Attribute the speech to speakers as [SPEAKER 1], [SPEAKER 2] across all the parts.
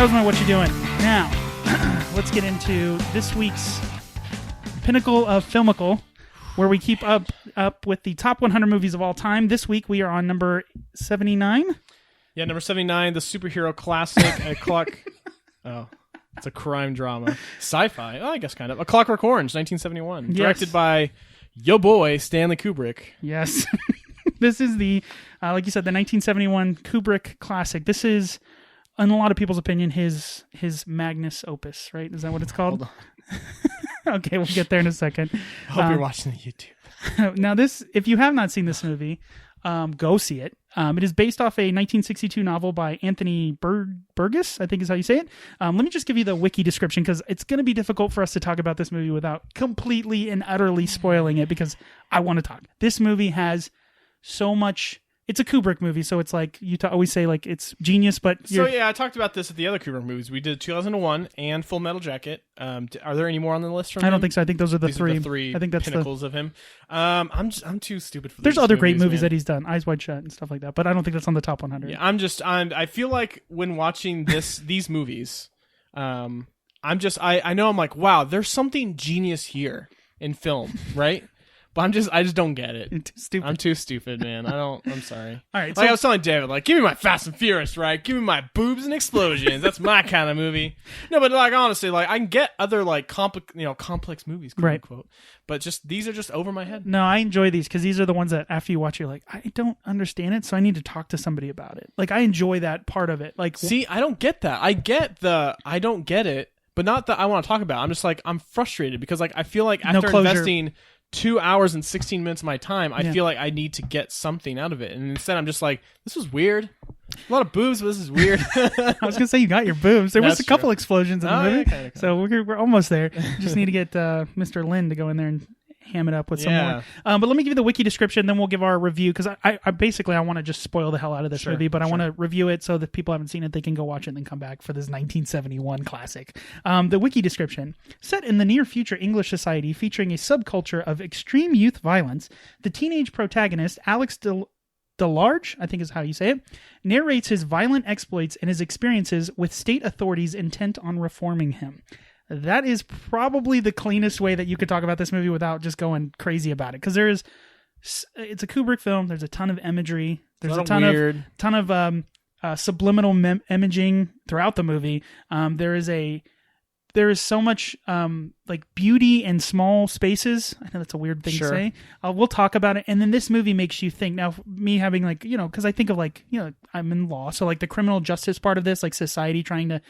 [SPEAKER 1] That was my What You Doing. Now, let's get into this week's pinnacle of Filmical, where we keep up with the top 100 movies of all time. This week we are on number 79.
[SPEAKER 2] Yeah, number 79, the superhero classic, it's a crime drama. Sci-fi, I guess kind of. A Clockwork Orange, 1971.
[SPEAKER 1] Yes.
[SPEAKER 2] Directed by yo boy, Stanley Kubrick.
[SPEAKER 1] Yes. This is the, like you said, the 1971 Kubrick classic. This is, in a lot of people's opinion, his magnus opus, right? Is that what it's called?
[SPEAKER 2] Hold on.
[SPEAKER 1] Okay, we'll get there in a second.
[SPEAKER 2] I hope you're watching the YouTube.
[SPEAKER 1] Now, this, if you have not seen this movie, go see it. It is based off a 1962 novel by Anthony Burgess, I think is how you say it. Let me just give you the wiki description, because it's going to be difficult for us to talk about this movie without completely and utterly spoiling it, because I want to talk. This movie has so much. It's a Kubrick movie, so it's like you always say, like, it's genius, but
[SPEAKER 2] I talked about this at the other Kubrick movies. We did 2001 and Full Metal Jacket. Are there any more on the list from him?
[SPEAKER 1] I don't think so. I think those are the three.
[SPEAKER 2] Are the three
[SPEAKER 1] I think that's
[SPEAKER 2] pinnacles of him. I'm too stupid for
[SPEAKER 1] There's
[SPEAKER 2] these
[SPEAKER 1] other great movies
[SPEAKER 2] man.
[SPEAKER 1] that he's done, Eyes Wide Shut and stuff like that, but I don't think that's on the top 100.
[SPEAKER 2] Yeah, I feel like when watching these movies, I know I'm like, wow, there's something genius here in film, right? But I just don't get it.
[SPEAKER 1] You're too stupid.
[SPEAKER 2] I'm too stupid, man. I'm sorry.
[SPEAKER 1] All right,
[SPEAKER 2] I was telling David, like, give me my Fast and Furious, right? Give me my boobs and explosions. That's my kind of movie. No, but like honestly, like I can get other like complex movies, quote unquote. But just these are just over my head.
[SPEAKER 1] No, I enjoy these because these are the ones that after you watch, you're like, I don't understand it, so I need to talk to somebody about it. Like, I enjoy that part of it. Like,
[SPEAKER 2] see, I don't get that. I don't get it, but not that I want to talk about it. I'm just like, I'm frustrated because like I feel like after investing 2 hours and 16 minutes of my time, I feel like I need to get something out of it. And instead I'm just like, this was weird. A lot of boobs, but this is weird.
[SPEAKER 1] I was going to say, you got your boobs. There was a couple explosions in the movie.
[SPEAKER 2] Yeah, kinda.
[SPEAKER 1] So we're almost there. Just need to get Mr. Lin to go in there and ham it up with some more. But let me give you the wiki description, then we'll give our review, because I basically want to just spoil the hell out of this movie, but I want to review it so that people haven't seen it, they can go watch it and then come back for this 1971 classic. The wiki description: set in the near future English society featuring a subculture of extreme youth violence, the teenage protagonist, Alex DeLarge, I think is how you say it, narrates his violent exploits and his experiences with state authorities intent on reforming him. That is probably the cleanest way that you could talk about this movie without just going crazy about it. Because it's a Kubrick film. There's a ton of imagery. There's a ton of subliminal imaging throughout the movie. There is so much like beauty in small spaces. I know that's a weird thing to say. We'll talk about it. And then this movie makes you think. Now, me having like, because I think of like, I'm in law. So like the criminal justice part of this, like society trying to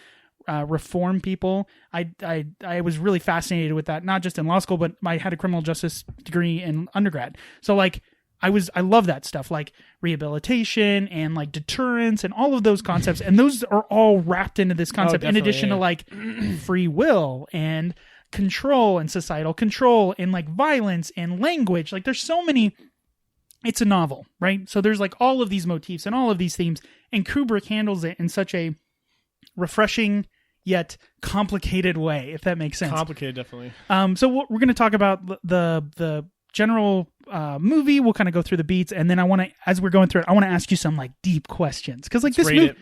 [SPEAKER 1] reform people. I was really fascinated with that, not just in law school, but I had a criminal justice degree in undergrad. So like I love that stuff, like rehabilitation and like deterrence and all of those concepts. And those are all wrapped into this concept, in addition to like free will and control and societal control and like violence and language. Like there's so many. It's a novel, right? So there's like all of these motifs and all of these themes, and Kubrick handles it in such a refreshing yet complicated way, if that makes sense.
[SPEAKER 2] Complicated, definitely.
[SPEAKER 1] So we're going to talk about the general movie. We'll kind of go through the beats, and then as we're going through it, I want to ask you some like deep questions, because like let's do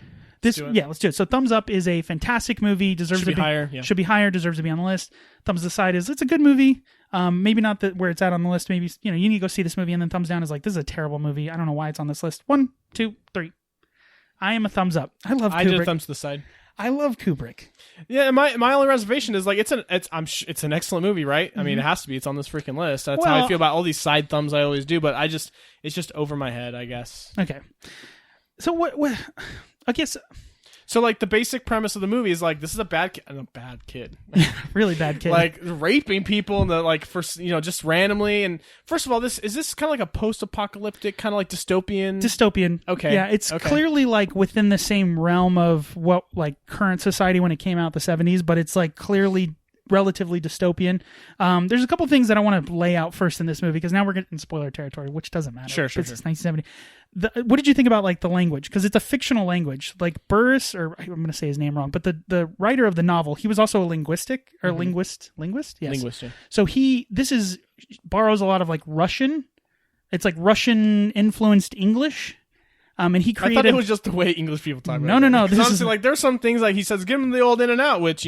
[SPEAKER 1] it. So thumbs up is a fantastic movie. Deserves to be higher. Yeah. Should be higher. Deserves to be on the list. Thumbs aside is it's a good movie. Maybe not where it's at on the list. Maybe you need to go see this movie, and then thumbs down is like, this is a terrible movie. I don't know why it's on this list. 1, 2, 3. I am a thumbs up. I love Kubrick.
[SPEAKER 2] I did a thumbs to the side.
[SPEAKER 1] I love Kubrick.
[SPEAKER 2] Yeah, my only reservation is like it's an excellent movie, right? I mean, it has to be. It's on this freaking list. That's how I feel about all these side thumbs I always do, but it's just over my head, I guess.
[SPEAKER 1] Okay. So what I guess.
[SPEAKER 2] So like the basic premise of the movie is like, this is a bad kid.
[SPEAKER 1] Really bad kid.
[SPEAKER 2] Like raping people and just randomly. And first of all, is this kind of like a post-apocalyptic kind of like dystopian? Okay.
[SPEAKER 1] Yeah, it's clearly like within the same realm of what like current society when it came out the 70s, but it's like clearly relatively dystopian. There's a couple things that I want to lay out first in this movie, because now we're getting spoiler territory, which doesn't matter.
[SPEAKER 2] Sure.
[SPEAKER 1] It's 1970. What did you think about like the language? Because it's a fictional language. Like Burris, or I'm going to say his name wrong, but the writer of the novel, he was also a linguist. Yes.
[SPEAKER 2] Linguist, yeah.
[SPEAKER 1] So borrows a lot of like Russian. It's like Russian influenced English. And he created.
[SPEAKER 2] I thought it was just the way English people talk.
[SPEAKER 1] No.
[SPEAKER 2] This honestly, like, there's some things like he says, give him the old in and out, which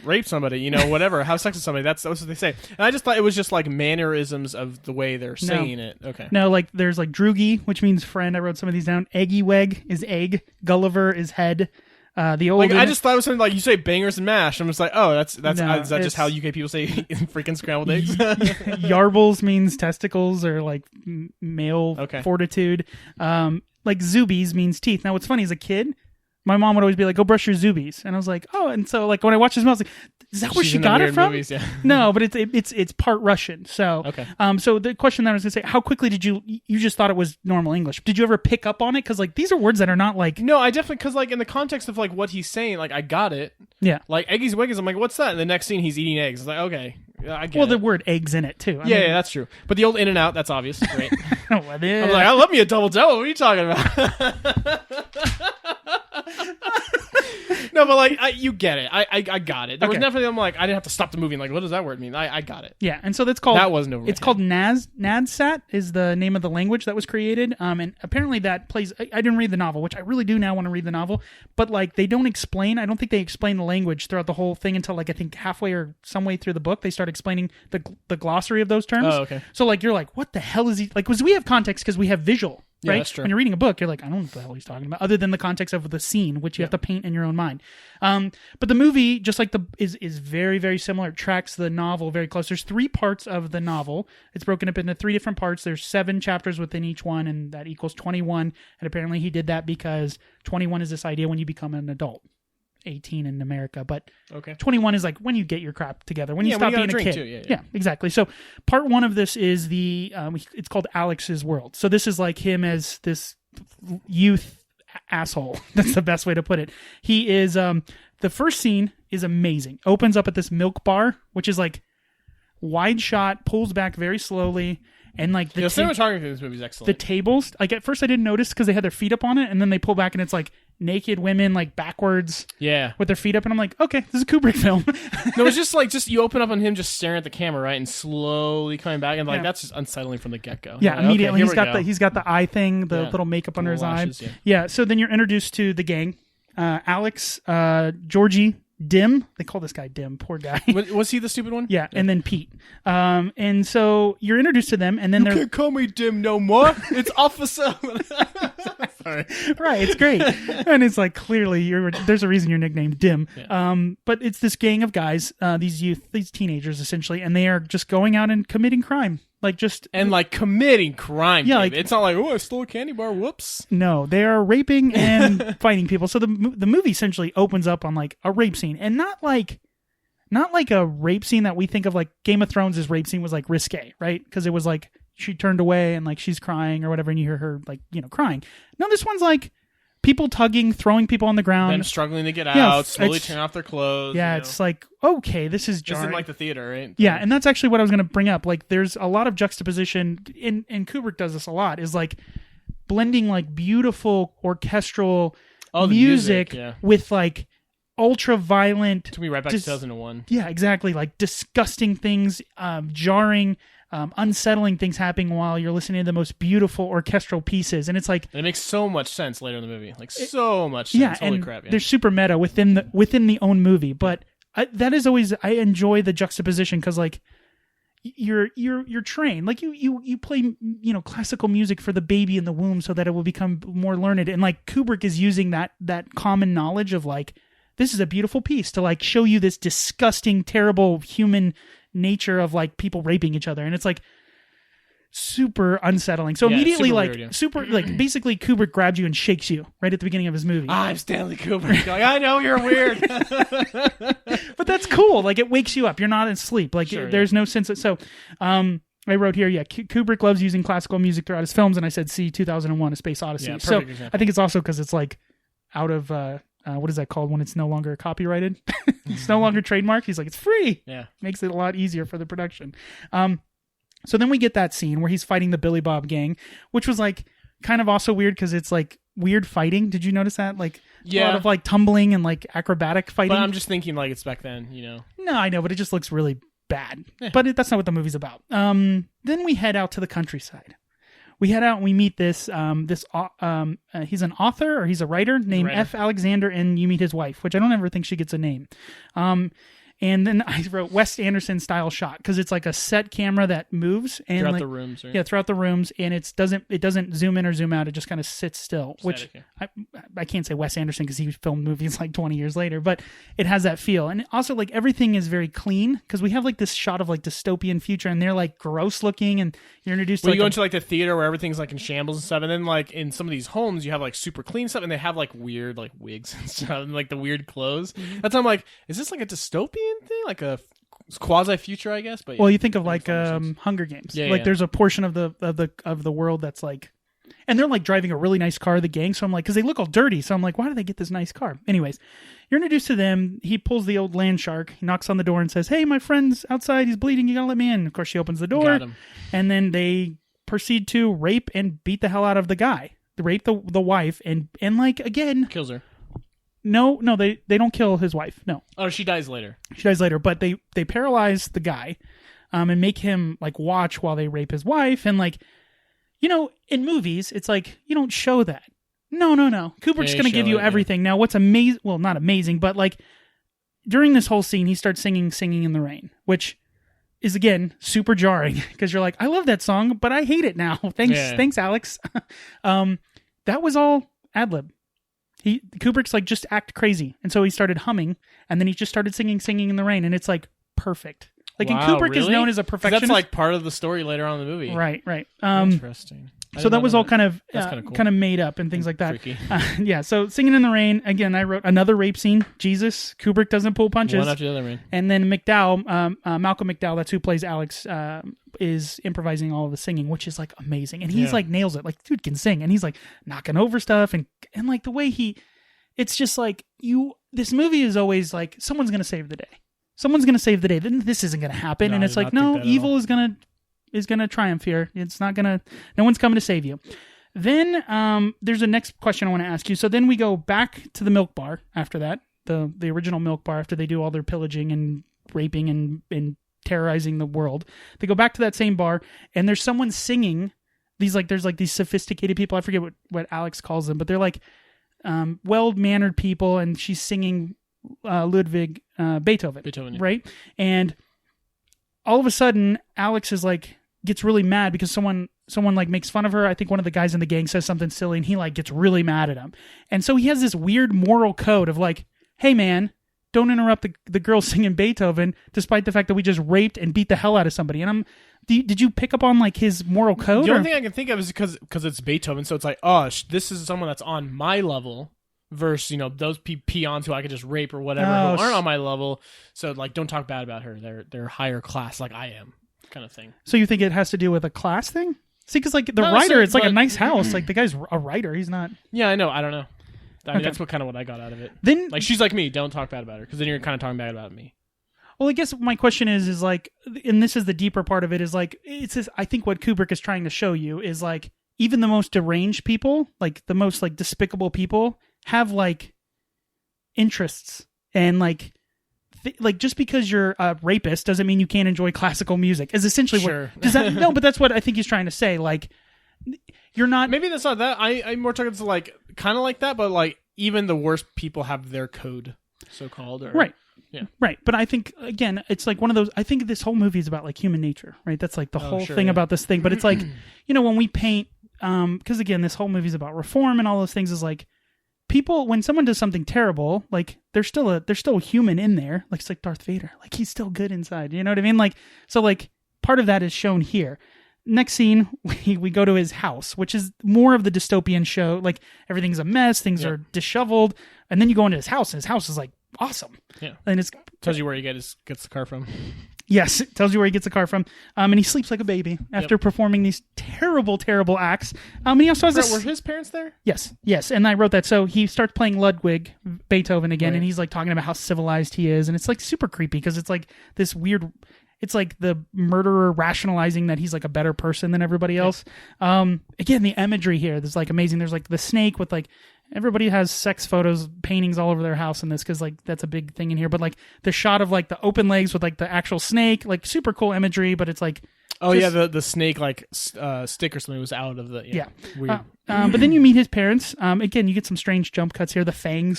[SPEAKER 2] rape somebody, whatever, have sex with somebody. That's what they say. And I just thought it was just like mannerisms of the way they're saying it. Okay.
[SPEAKER 1] No, like there's like droogie, which means friend. I wrote some of these down. Eggyweg is egg. Gulliver is head. The old
[SPEAKER 2] I just thought it was something like you say bangers and mash. I'm just like, oh, that's is that just how UK people say freaking scrambled eggs?
[SPEAKER 1] Yarbles means testicles or like male fortitude. Like zoobies means teeth. Now what's funny, as a kid, my mom would always be like, go brush your zoobies. And I was like, oh, and so like when I watched this movie, I was like, is that where she got it from?
[SPEAKER 2] Movies, yeah.
[SPEAKER 1] No, but it's part Russian. So so the question that I was gonna say, how quickly did you just thought it was normal English? Did you ever pick up on it? Because like these are words that are not like.
[SPEAKER 2] No, I definitely, because like in the context of like what he's saying, like I got it.
[SPEAKER 1] Yeah.
[SPEAKER 2] Like eggies wiggies, I'm like, what's that? And the next scene he's eating eggs. It's like, okay, I get it.
[SPEAKER 1] The word eggs in it too.
[SPEAKER 2] Yeah, that's true. But the old in and out, that's obvious. Right.
[SPEAKER 1] I'm
[SPEAKER 2] like, I love me a double double. What are you talking about? No, but like you get it. I got it. There was definitely, I'm like, I didn't have to stop the movie and like, what does that word mean? I got it.
[SPEAKER 1] Yeah, and so that's called.
[SPEAKER 2] That wasn't over.
[SPEAKER 1] It's called Nadsat is the name of the language that was created. And apparently that plays. I didn't read the novel, which I really do now want to read the novel. But like they don't explain. I don't think they explain the language throughout the whole thing until like I think halfway or some way through the book they start explaining the glossary of those terms.
[SPEAKER 2] Oh, okay.
[SPEAKER 1] So like you're like, what the hell is he like? Because we have context because we have visual.
[SPEAKER 2] Yeah,
[SPEAKER 1] right?
[SPEAKER 2] That's true.
[SPEAKER 1] When you're reading a book, you're like, I don't know what the hell he's talking about, other than the context of the scene, which you have to paint in your own mind. But the movie, just like is very, very similar. It tracks the novel very close. There's 3 parts of the novel. It's broken up into 3 different parts. There's 7 chapters within each one, and that equals 21. And apparently he did that because 21 is this idea when you become an adult. 18 in America, but 21 is like when you get your crap together, when you stop being a kid.
[SPEAKER 2] Too,
[SPEAKER 1] yeah, exactly. So part 1 of this is it's called Alex's World. So this is like him as this youth asshole. That's the best way to put it. He is the first scene is amazing. Opens up at this milk bar, which is like wide shot, pulls back very slowly. And like the
[SPEAKER 2] cinematography in this movie is excellent.
[SPEAKER 1] The tables, like at first I didn't notice because they had their feet up on it, and then they pull back and it's like naked women like backwards, with their feet up, and I'm like, okay, this is a Kubrick film.
[SPEAKER 2] No, it's just you open up on him just staring at the camera, right, and slowly coming back, and like that's just unsettling from the get go.
[SPEAKER 1] Yeah, like, immediately he's got the eye thing, the little makeup under his lashes, eye. Yeah, so then you're introduced to the gang, Alex, Georgie. Dim, they call this guy Dim, poor guy.
[SPEAKER 2] Was he the stupid one?
[SPEAKER 1] Yeah, and then Pete. And so you're introduced to them, and then
[SPEAKER 2] you can't call me Dim no more. It's Officer. Sorry.
[SPEAKER 1] Right, it's great, and it's like clearly there's a reason you're nicknamed Dim. Yeah. But it's this gang of guys, these teenagers essentially, and they are just going out and committing crime.
[SPEAKER 2] Committing crime.
[SPEAKER 1] Yeah,
[SPEAKER 2] like, it's not like, oh, I stole a candy bar. Whoops.
[SPEAKER 1] No, they are raping and fighting people. So the movie essentially opens up on like a rape scene, and not like a rape scene that we think of like Game of Thrones' rape scene was like risque, right? Because it was like she turned away and like she's crying or whatever, and you hear her like crying. No, this one's like people tugging, throwing people on the ground,
[SPEAKER 2] them struggling to get out, slowly turning off their clothes.
[SPEAKER 1] Yeah, it's like, okay, this is jarring.
[SPEAKER 2] This isn't like the theater, right?
[SPEAKER 1] Yeah, and that's actually what I was going to bring up. Like, there's a lot of juxtaposition, and Kubrick does this a lot, is like blending like beautiful orchestral music with like ultra violent.
[SPEAKER 2] Took me right back to 2001.
[SPEAKER 1] Yeah, exactly. Like disgusting things, jarring, unsettling things happening while you're listening to the most beautiful orchestral pieces, and it's like
[SPEAKER 2] it makes so much sense later in the movie, like so much sense.
[SPEAKER 1] Yeah, Holy crap! Yeah. They're super meta within the own movie, but that is always I enjoy the juxtaposition because like you're trained, like you play classical music for the baby in the womb so that it will become more learned, and like Kubrick is using that common knowledge of like this is a beautiful piece to like show you this disgusting, terrible human nature of like people raping each other, and it's like super unsettling. So immediately like basically Kubrick grabs you and shakes you right at the beginning of his movie.
[SPEAKER 2] I'm Stanley Kubrick. Like, I know you're weird.
[SPEAKER 1] But that's cool. Like it wakes you up. You're not asleep. Like there's no sense of, so I wrote here, Kubrick loves using classical music throughout his films, and I said, see 2001 A Space Odyssey. Yeah, so example. I think it's also because it's like out of what is that called when it's no longer copyrighted? It's no longer trademarked. He's like, it's free.
[SPEAKER 2] Yeah.
[SPEAKER 1] Makes it a lot easier for the production. So then we get that scene where he's fighting the Billy Bob gang, which was like kind of also weird because it's like weird fighting. Did you notice that? Like a lot of like tumbling and like acrobatic fighting.
[SPEAKER 2] But I'm just thinking like it's back then,
[SPEAKER 1] No, I know, but it just looks really bad. Yeah. But that's not what the movie's about. Then we head out to the countryside we head out and we meet this he's an author or he's a writer named F. Alexander, and you meet his wife, which I don't ever think she gets a name. And then I wrote Wes Anderson style shot because it's like a set camera that moves and
[SPEAKER 2] throughout the rooms, right?
[SPEAKER 1] Yeah, throughout the rooms, and it doesn't zoom in or zoom out. It just kind of sits still. Which I can't say Wes Anderson because he filmed movies like 20 years later, but it has that feel. And also like everything is very clean because we have like this shot of like dystopian future, and they're like gross looking, and you're introduced to
[SPEAKER 2] you go into like the theater where everything's like in shambles and stuff, and then like in some of these homes you have like super clean stuff, and they have like weird like wigs and stuff, and like the weird clothes. Mm-hmm. That's why I'm like, is this like a dystopian thing, like a quasi future, I guess? But yeah,
[SPEAKER 1] well, you think of like Hunger Games. There's a portion of the world that's like, and they're like driving a really nice car, the gang. So I'm like, because they look all dirty. So I'm like, why do they get this nice car? Anyways, you're introduced to them. He pulls the old land shark. He knocks on the door and says, "Hey, my friend's outside. He's bleeding. You gotta let me in." Of course, she opens the door, and then they proceed to rape and beat the hell out of the guy. They rape the wife and like again
[SPEAKER 2] kills her.
[SPEAKER 1] No, they don't kill his wife. No.
[SPEAKER 2] Oh, she dies later.
[SPEAKER 1] But they paralyze the guy, and make him like watch while they rape his wife. And like, in movies, it's like you don't show that. No. Kubrick's going to give you everything. Now, what's amazing? Well, not amazing, but like during this whole scene, he starts singing in the Rain, which is again super jarring because you're like, I love that song, but I hate it now. Thanks, Alex. That was all ad lib. Kubrick's like, just act crazy. And so he started humming, and then he just started singing in the Rain, and it's like perfect. Like, and Kubrick is known as a perfectionist.
[SPEAKER 2] That's like part of the story later on in the movie.
[SPEAKER 1] Right.
[SPEAKER 2] Interesting.
[SPEAKER 1] So that was all kind of made up and things like that. Yeah. So Singing in the Rain, again, I wrote another rape scene. Jesus, Kubrick doesn't pull punches.
[SPEAKER 2] One after the other, man.
[SPEAKER 1] And then Malcolm McDowell, that's who plays Alex, is improvising all of the singing, which is like amazing. And he's like nails it. Like, dude can sing, and he's like knocking over stuff, and like the way it's just like this movie is always like, someone's going to save the day. Someone's going to save the day. Then this isn't going to happen. And it's like, no, evil is going to triumph here. It's not going to, no one's coming to save you. Then there's a next question I want to ask you. So then we go back to the milk bar after that, the original milk bar, after they do all their pillaging and raping and terrorizing the world. They go back to that same bar, and there's someone singing there's these sophisticated people. I forget what Alex calls them, but they're like well-mannered people, and she's singing Ludwig Beethoven, right? And all of a sudden, Alex is like gets really mad because someone like makes fun of her. I think one of the guys in the gang says something silly, and he like gets really mad at him. And so he has this weird moral code of like, hey man, don't interrupt the girl singing Beethoven, despite the fact that we just raped and beat the hell out of somebody. And did you pick up on like his moral code?
[SPEAKER 2] The only thing I can think of is because it's Beethoven, so it's like, oh, this is someone that's on my level. Versus, those peons who I could just rape or whatever who aren't on my level. So, like, don't talk bad about her. They're higher class, like I am, kind of thing.
[SPEAKER 1] So you think it has to do with a class thing? See, because like the writer, it's like a nice house. Like the guy's a writer. He's not.
[SPEAKER 2] Yeah, I know. I don't know. I mean, that's what I got out of it. Then, like, she's like me. Don't talk bad about her, because then you're kind of talking bad about me.
[SPEAKER 1] Well, I guess my question is like, and this is the deeper part of it, is like, it's this, I think what Kubrick is trying to show you is like, even the most deranged people, like the most like despicable people, have like interests, and like just because you're a rapist doesn't mean you can't enjoy classical music. Is essentially what does that? No, but that's what I think he's trying to say. Like, you're not.
[SPEAKER 2] Maybe that's not that. I'm more talking to like kind of like that, but like even the worst people have their code, so called.
[SPEAKER 1] Right. Yeah. Right. But I think, again, it's like one of those, I think this whole movie is about like human nature, right? That's like the whole thing about this thing. But it's like, when we paint, because again, this whole movie is about reform and all those things, is like, people, when someone does something terrible, like there's still a human in there. Like, it's like Darth Vader, like he's still good inside. You know what I mean? Like, so like part of that is shown here. Next scene, we go to his house, which is more of the dystopian show. Like, everything's a mess, things are disheveled, and then you go into his house, and his house is like awesome.
[SPEAKER 2] Yeah,
[SPEAKER 1] and it
[SPEAKER 2] tells you where he gets the car from.
[SPEAKER 1] Yes, it tells you where he gets the car from. And he sleeps like a baby after performing these terrible, terrible acts. And he also has this...
[SPEAKER 2] Were his parents there?
[SPEAKER 1] Yes. And I wrote that. So he starts playing Ludwig Beethoven again, and he's like talking about how civilized he is. And it's like super creepy because it's like this weird... It's like the murderer rationalizing that he's like a better person than everybody else. Again, the imagery here is like amazing. There's like the snake with like... Everybody has sex photos, paintings all over their house in this, because like that's a big thing in here. But like the shot of like the open legs with like the actual snake, like super cool imagery. But it's like
[SPEAKER 2] Oh yeah, the snake stick or something was out of the weird.
[SPEAKER 1] But then you meet his parents. Again, you get some strange jump cuts here. The fang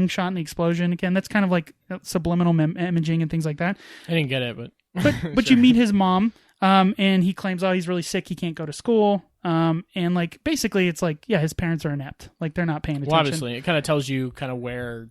[SPEAKER 1] shot and the explosion. Again, that's kind of like subliminal imaging and things like that.
[SPEAKER 2] I didn't get it, but
[SPEAKER 1] sure. You meet his mom. And he claims, he's really sick. He can't go to school. And like, basically it's like, his parents are inept. Like they're not paying attention.
[SPEAKER 2] Well, obviously it kind of tells you kind of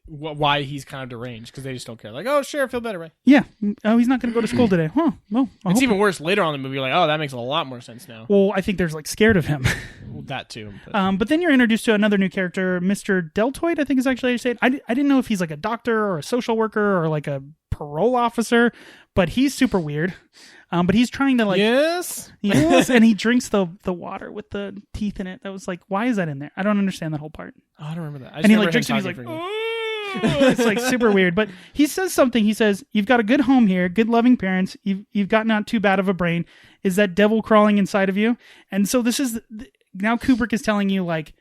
[SPEAKER 2] why he's kind of deranged, because they just don't care. Like, oh, sure, I feel better, right?
[SPEAKER 1] Yeah. Oh, he's not going to go to school today. Huh. Well,
[SPEAKER 2] it's even worse later on in the movie. Like, oh, that makes a lot more sense now.
[SPEAKER 1] Well, I think there's like scared of him.
[SPEAKER 2] Well, that too.
[SPEAKER 1] But then you're introduced to another new character, Mr. Deltoid, I think is actually how you say it. I didn't know if he's like a doctor or a social worker or like a parole officer, but he's super weird. But he's trying to like yes, and he drinks the water with the teeth in it. That was like, why is that in there? I don't understand that whole part.
[SPEAKER 2] Oh, I don't remember that.
[SPEAKER 1] And he like drinks it. He's like, it's like super weird. But he says something. He says, "You've got a good home here, good loving parents. You've got not too bad of a brain. Is that devil crawling inside of you?" And so this is now Kubrick is telling you like,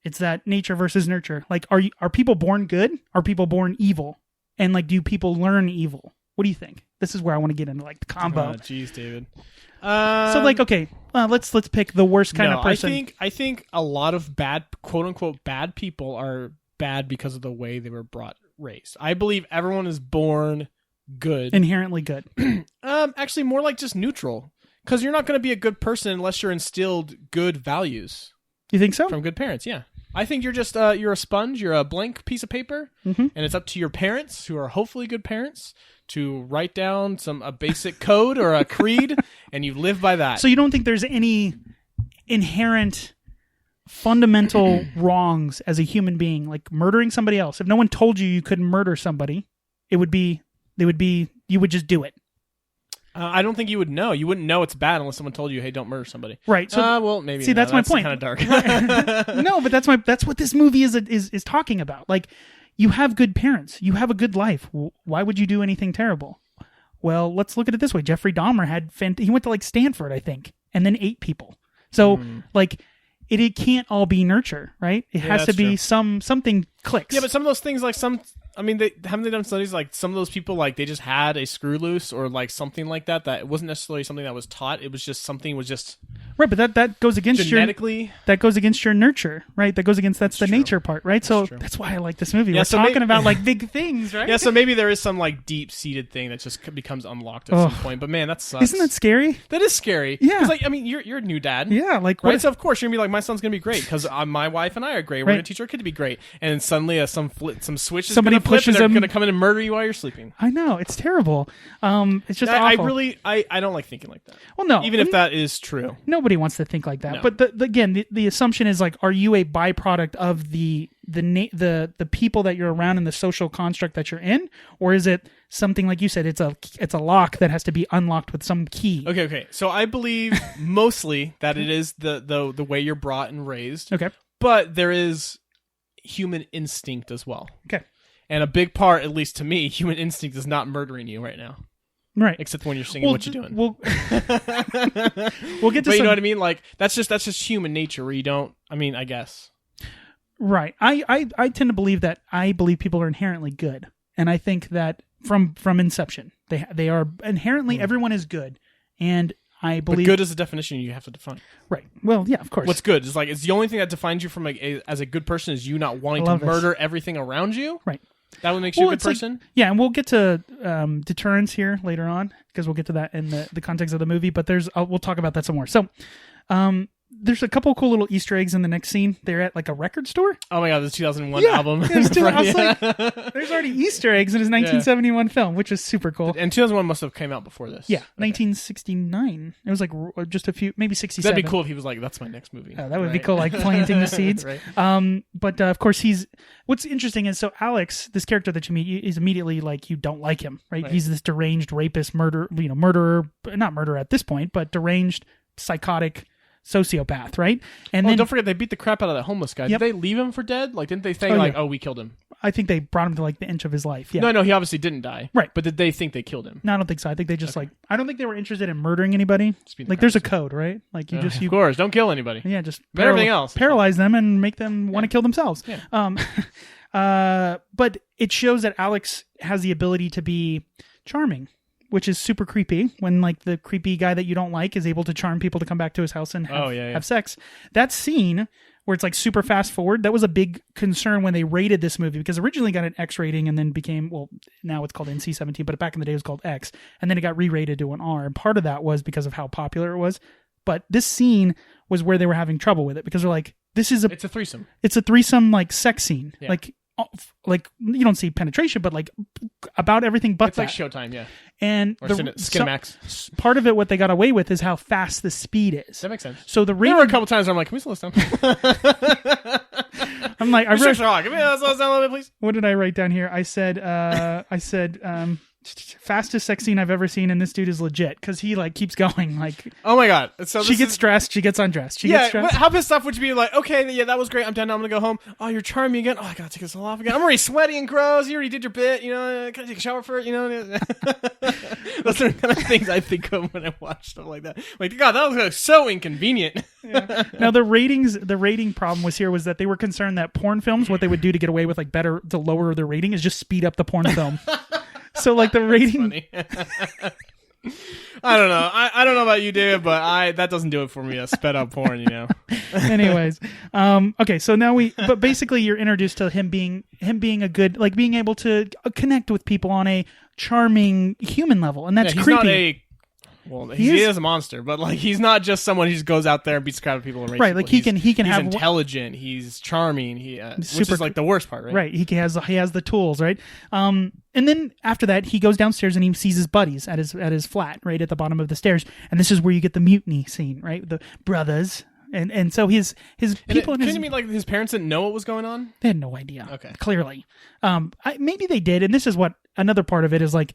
[SPEAKER 1] it's that nature versus nurture. Like, are people born good? Are people born evil? And like, do people learn evil? What do you think? This is where I want to get into like the combo.
[SPEAKER 2] Jeez, David.
[SPEAKER 1] So like, okay, let's pick the worst kind of person.
[SPEAKER 2] I think a lot of bad, quote unquote, bad people are bad because of the way they were raised. I believe everyone is born good,
[SPEAKER 1] inherently good.
[SPEAKER 2] Actually, more like just neutral, because you're not going to be a good person unless you're instilled good values.
[SPEAKER 1] You think so?
[SPEAKER 2] From good parents, yeah. I think you're just you're a sponge. You're a blank piece of paper, and it's up to your parents, who are hopefully good parents, to write down a basic code or a creed, and you live by that.
[SPEAKER 1] So you don't think there's any inherent fundamental wrongs as a human being, like murdering somebody else? If no one told you couldn't murder somebody, you would just do it.
[SPEAKER 2] I don't think you would know. You wouldn't know it's bad unless someone told you, "Hey, don't murder somebody."
[SPEAKER 1] Right. So,
[SPEAKER 2] well, maybe.
[SPEAKER 1] See, that's my point.
[SPEAKER 2] Kind of dark.
[SPEAKER 1] No, but that's what this movie is talking about. Like, you have good parents. You have a good life. Why would you do anything terrible? Well, let's look at it this way. Jeffrey Dahmer he went to like Stanford, I think, and then ate people. So like, it can't all be nurture, right? It has to be true. Something clicks.
[SPEAKER 2] Yeah, but some of those things, like haven't they done studies like some of those people, like they just had a screw loose or like something like that it wasn't necessarily something that was taught. It was just something was just
[SPEAKER 1] right. But that goes against
[SPEAKER 2] genetically.
[SPEAKER 1] That goes against your nurture, right? That goes against that's the true. Nature part, right? So that's why I like this movie. We're talking about like big things, right?
[SPEAKER 2] Yeah. So maybe there is some like deep seated thing that just becomes unlocked at some point. But man, that sucks.
[SPEAKER 1] Isn't that scary?
[SPEAKER 2] That is scary.
[SPEAKER 1] Yeah.
[SPEAKER 2] Like, I mean, you're a new dad.
[SPEAKER 1] Yeah. Like
[SPEAKER 2] right. So of course you're gonna be like, my son's gonna be great because my wife and I are great. We're gonna teach our kid to be great. And then suddenly some switch is
[SPEAKER 1] somebody pushes them.
[SPEAKER 2] Gonna come in and murder you while you're sleeping.
[SPEAKER 1] I know, it's terrible. It's just awful.
[SPEAKER 2] I don't like thinking like that.
[SPEAKER 1] Well, no,
[SPEAKER 2] even if that is true,
[SPEAKER 1] nobody wants to think like that.
[SPEAKER 2] No.
[SPEAKER 1] But again, the assumption is like, are you a byproduct of the people that you're around and the social construct that you're in, or is it something like you said? It's a lock that has to be unlocked with some key.
[SPEAKER 2] Okay. So I believe mostly that it is the way you're brought and raised.
[SPEAKER 1] Okay,
[SPEAKER 2] but there is human instinct as well.
[SPEAKER 1] Okay.
[SPEAKER 2] And a big part, at least to me, human instinct is not murdering you right now.
[SPEAKER 1] Right.
[SPEAKER 2] Except when you're singing what you're doing.
[SPEAKER 1] We'll get to
[SPEAKER 2] but you know what I mean? Like, that's just human nature where you don't, I guess.
[SPEAKER 1] Right. I tend to believe that people are inherently good. And I think that from inception, they are inherently, everyone is good. And I believe...
[SPEAKER 2] But good is a definition you have to define.
[SPEAKER 1] Right. Well, yeah, of course.
[SPEAKER 2] What's good? It's the only thing that defines you from as a good person is you not wanting to murder everything around you.
[SPEAKER 1] Right.
[SPEAKER 2] That what makes you a good person?
[SPEAKER 1] Like, yeah, and we'll get to deterrence here later on, because we'll get to that in the context of the movie, but we'll talk about that some more. So, there's a couple cool little Easter eggs in the next scene. They're at like a record store.
[SPEAKER 2] Oh my god, the 2001 album.
[SPEAKER 1] There's already Easter eggs in his 1971 film, which is super cool.
[SPEAKER 2] And 2001 must have came out before this.
[SPEAKER 1] Yeah, 1969. It was like just a few, maybe 67.
[SPEAKER 2] That'd be cool if he was like, that's my next movie.
[SPEAKER 1] That would be cool, like planting the seeds. Right. But of course what's interesting is, so Alex, this character that you meet, is immediately like, you don't like him, right? He's this deranged rapist, murderer, not murderer at this point, but deranged, psychotic sociopath, right? And then
[SPEAKER 2] don't forget, they beat the crap out of that homeless guy. Yep. Did they leave him for dead? Like, didn't they think we killed him?
[SPEAKER 1] I think they brought him to like the inch of his life. Yeah.
[SPEAKER 2] No, he obviously didn't die.
[SPEAKER 1] Right.
[SPEAKER 2] But did they think they killed him?
[SPEAKER 1] No, I don't think so. I think they just I don't think they were interested in murdering anybody. Like, there's a code, right? Like, you
[SPEAKER 2] of course, don't kill anybody.
[SPEAKER 1] Yeah, just
[SPEAKER 2] everything else.
[SPEAKER 1] Paralyze them and make them want to kill themselves. Yeah. But it shows that Alex has the ability to be charming, which is super creepy when like the creepy guy that you don't like is able to charm people to come back to his house and have sex. That scene where it's like super fast forward, that was a big concern when they rated this movie, because originally got an X rating and then became, well, now it's called NC-17, but back in the day it was called X, and then it got re-rated to an R, and part of that was because of how popular it was. But this scene was where they were having trouble with it, because they're like, it's a threesome. It's a threesome like sex scene. Yeah. Like you don't see penetration, but like about everything but
[SPEAKER 2] it's like Showtime, yeah.
[SPEAKER 1] And
[SPEAKER 2] or Cinemax.
[SPEAKER 1] Part of it, what they got away with, is how fast the speed is.
[SPEAKER 2] That makes sense.
[SPEAKER 1] So the rating,
[SPEAKER 2] there were a couple times where I'm like, can we slow this down?
[SPEAKER 1] I'm like,
[SPEAKER 2] can we slow this down a little bit, please?
[SPEAKER 1] What did I write down here? I said, fastest sex scene I've ever seen, and this dude is legit, because he like keeps going. Like,
[SPEAKER 2] oh my god! So
[SPEAKER 1] she gets dressed, she gets undressed. Gets dressed.
[SPEAKER 2] How pissed off would you be? Like, okay, yeah, that was great. I'm done. Now I'm gonna go home. Oh, you're charming again. Oh, I gotta take this all off again. I'm already sweaty and gross. You already did your bit. You know, can I take a shower for it? You know, those are the kind of things I think of when I watch stuff like that. Like, God, that was so inconvenient.
[SPEAKER 1] Yeah. Now the rating problem was that they were concerned that porn films, what they would do to get away with like better to lower their rating is just speed up the porn film. So like the rating.
[SPEAKER 2] I don't know. I don't know about you, David, but that doesn't do it for me. Sped up porn, you know.
[SPEAKER 1] Anyways, okay. So now but basically you're introduced to him being a good, like being able to connect with people on a charming human level, and that's creepy.
[SPEAKER 2] He is a monster, but like he's not just someone who just goes out there and beats the crowd of people. And
[SPEAKER 1] right, like he's
[SPEAKER 2] intelligent, he's charming, which is like the worst part, right?
[SPEAKER 1] Right, he has the tools, right? And then after that, he goes downstairs and he sees his buddies at his flat, right at the bottom of the stairs, and this is where you get the mutiny scene, right? The brothers. And so his people.
[SPEAKER 2] Couldn't you mean like his parents didn't know what was going on?
[SPEAKER 1] They had no idea.
[SPEAKER 2] Okay,
[SPEAKER 1] clearly, maybe they did, and this is what another part of it is like.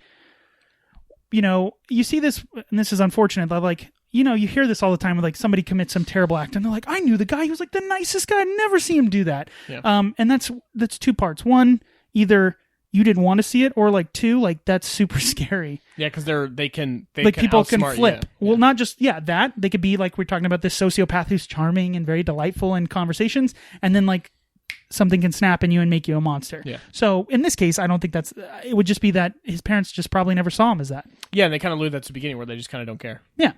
[SPEAKER 1] You know, you see this, and this is unfortunate, but like, you know, you hear this all the time with like somebody commits some terrible act and they're like, I knew the guy, he was like the nicest guy, I'd never see him do that.
[SPEAKER 2] Yeah.
[SPEAKER 1] And that's two parts. One, either you didn't want to see it, or like two, like that's super scary.
[SPEAKER 2] Yeah, because they can
[SPEAKER 1] people can flip.
[SPEAKER 2] Yeah.
[SPEAKER 1] Well, not just that, they could be like, we're talking about this sociopath who's charming and very delightful in conversations, and then like something can snap in you and make you a monster.
[SPEAKER 2] Yeah.
[SPEAKER 1] So in this case, I don't think it would just be that his parents just probably never saw him as that.
[SPEAKER 2] Yeah, and they kind of alluded that to the beginning where they just kind of don't care.
[SPEAKER 1] Yeah.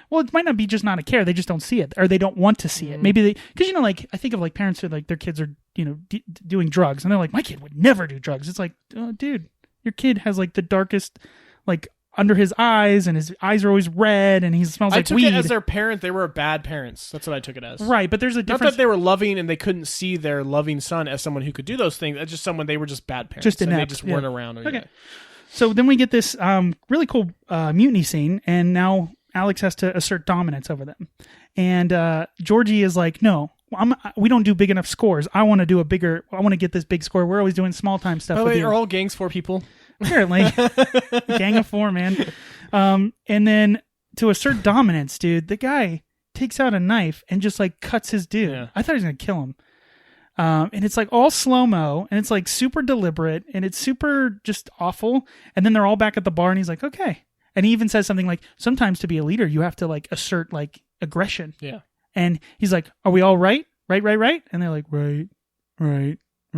[SPEAKER 1] Well, it might not be just not a care. They just don't see it, or they don't want to see it. Maybe because, you know, like I think of like parents who like their kids are, you know, doing drugs, and they're like, my kid would never do drugs. It's like, oh, dude, your kid has like the darkest, like under his eyes, and his eyes are always red, and he smells like weed.
[SPEAKER 2] I took it as their parent. They were bad parents. That's what I took it as.
[SPEAKER 1] Right, but there's a difference.
[SPEAKER 2] Not that they were loving and they couldn't see their loving son as someone who could do those things. That's just someone, they were just bad parents.
[SPEAKER 1] Just inept.
[SPEAKER 2] And they just weren't around.
[SPEAKER 1] Okay. So then we get this really cool mutiny scene, and now Alex has to assert dominance over them. And Georgie is like, no, we don't do big enough scores. I want to get this big score. We're always doing small time stuff.
[SPEAKER 2] By the way, are all gangs 4 people?
[SPEAKER 1] Apparently. Gang of 4, man. And then to assert dominance, dude, the guy takes out a knife and just like cuts his dude. Yeah. I thought he was going to kill him. And it's like all slow-mo, and it's like super deliberate, and it's super just awful. And then they're all back at the bar, and he's like, okay. And he even says something like, sometimes to be a leader, you have to like assert like aggression.
[SPEAKER 2] Yeah.
[SPEAKER 1] And he's like, are we all right? Right? And they're like, right.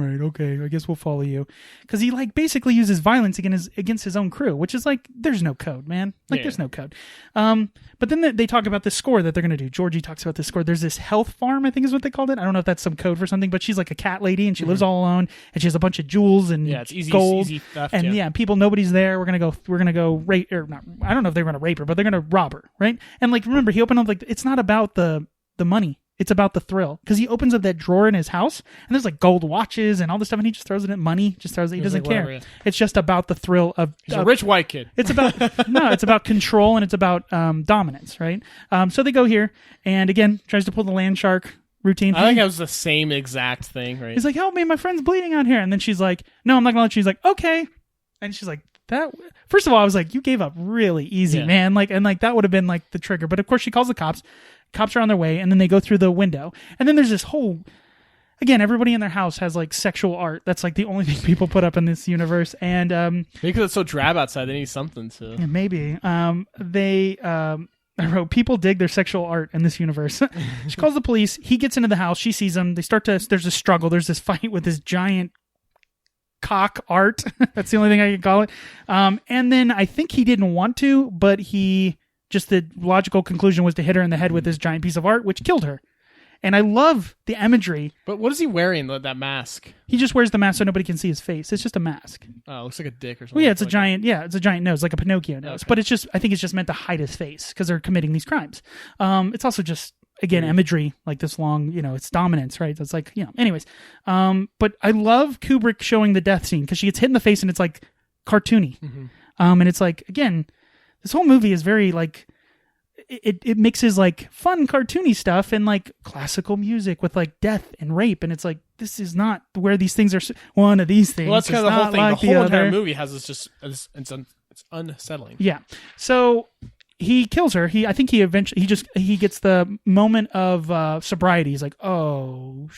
[SPEAKER 1] Okay, I guess we'll follow you. Because he like basically uses violence against his own crew, which is like, there's no code, man. Like, there's no code. But then they talk about this score that they're going to do. Georgie talks about this score. There's this health farm, I think is what they called it. I don't know if that's some code for something, but she's like a cat lady, and she lives all alone, and she has a bunch of jewels and
[SPEAKER 2] it's
[SPEAKER 1] gold.
[SPEAKER 2] Easy theft,
[SPEAKER 1] and people, nobody's there. We're gonna go rape, or not. I don't know if they're gonna rape her, but they're gonna rob her, right? And like, remember, he opened up like, it's not about the money. It's about the thrill, because he opens up that drawer in his house, and there's like gold watches and all this stuff, and he just throws it in money. Just throws it. He doesn't care. Whatever, It's just about the thrill of.
[SPEAKER 2] He's a rich white kid.
[SPEAKER 1] It's about it's about control, and it's about dominance, right? So they go here, and again tries to pull the land shark routine.
[SPEAKER 2] I think that was the same exact thing, right?
[SPEAKER 1] He's like, "Help me, my friend's bleeding out here," and then she's like, "No, I'm not gonna let you." She's like, "Okay," and she's like, "That." First of all, I was like, "You gave up really easy, man." Like, and like that would have been like the trigger, but of course she calls the cops. Cops are on their way, and then they go through the window. And then there's this whole... Again, everybody in their house has, like, sexual art. That's, like, the only thing people put up in this universe. And... maybe
[SPEAKER 2] because it's so drab outside, they need something to...
[SPEAKER 1] Yeah, maybe. I wrote, people dig their sexual art in this universe. She calls the police. He gets into the house. She sees him. There's a struggle. There's this fight with this giant cock art. That's the only thing I can call it. And then I think he didn't want to, but the logical conclusion was to hit her in the head with this giant piece of art, which killed her. And I love the imagery.
[SPEAKER 2] But what is he wearing, that mask?
[SPEAKER 1] He just wears the mask so nobody can see his face. It's just a mask.
[SPEAKER 2] Oh, it looks like a dick or something.
[SPEAKER 1] Well, yeah, it's a giant nose, like a Pinocchio nose. Okay. But I think it's just meant to hide his face because they're committing these crimes. It's also just, again, imagery, like this long, it's dominance, right? It's like, anyways. But I love Kubrick showing the death scene because she gets hit in the face and it's like cartoony. Mm-hmm. And it's like, again, this whole movie is very like, it mixes like fun cartoony stuff and like classical music with like death and rape, and it's like, this is not where these things are. One of these things.
[SPEAKER 2] Well, that's kind of the whole thing. Like the whole entire movie has this just it's unsettling.
[SPEAKER 1] Yeah. So he kills her. I think he gets the moment of sobriety. He's like, oh,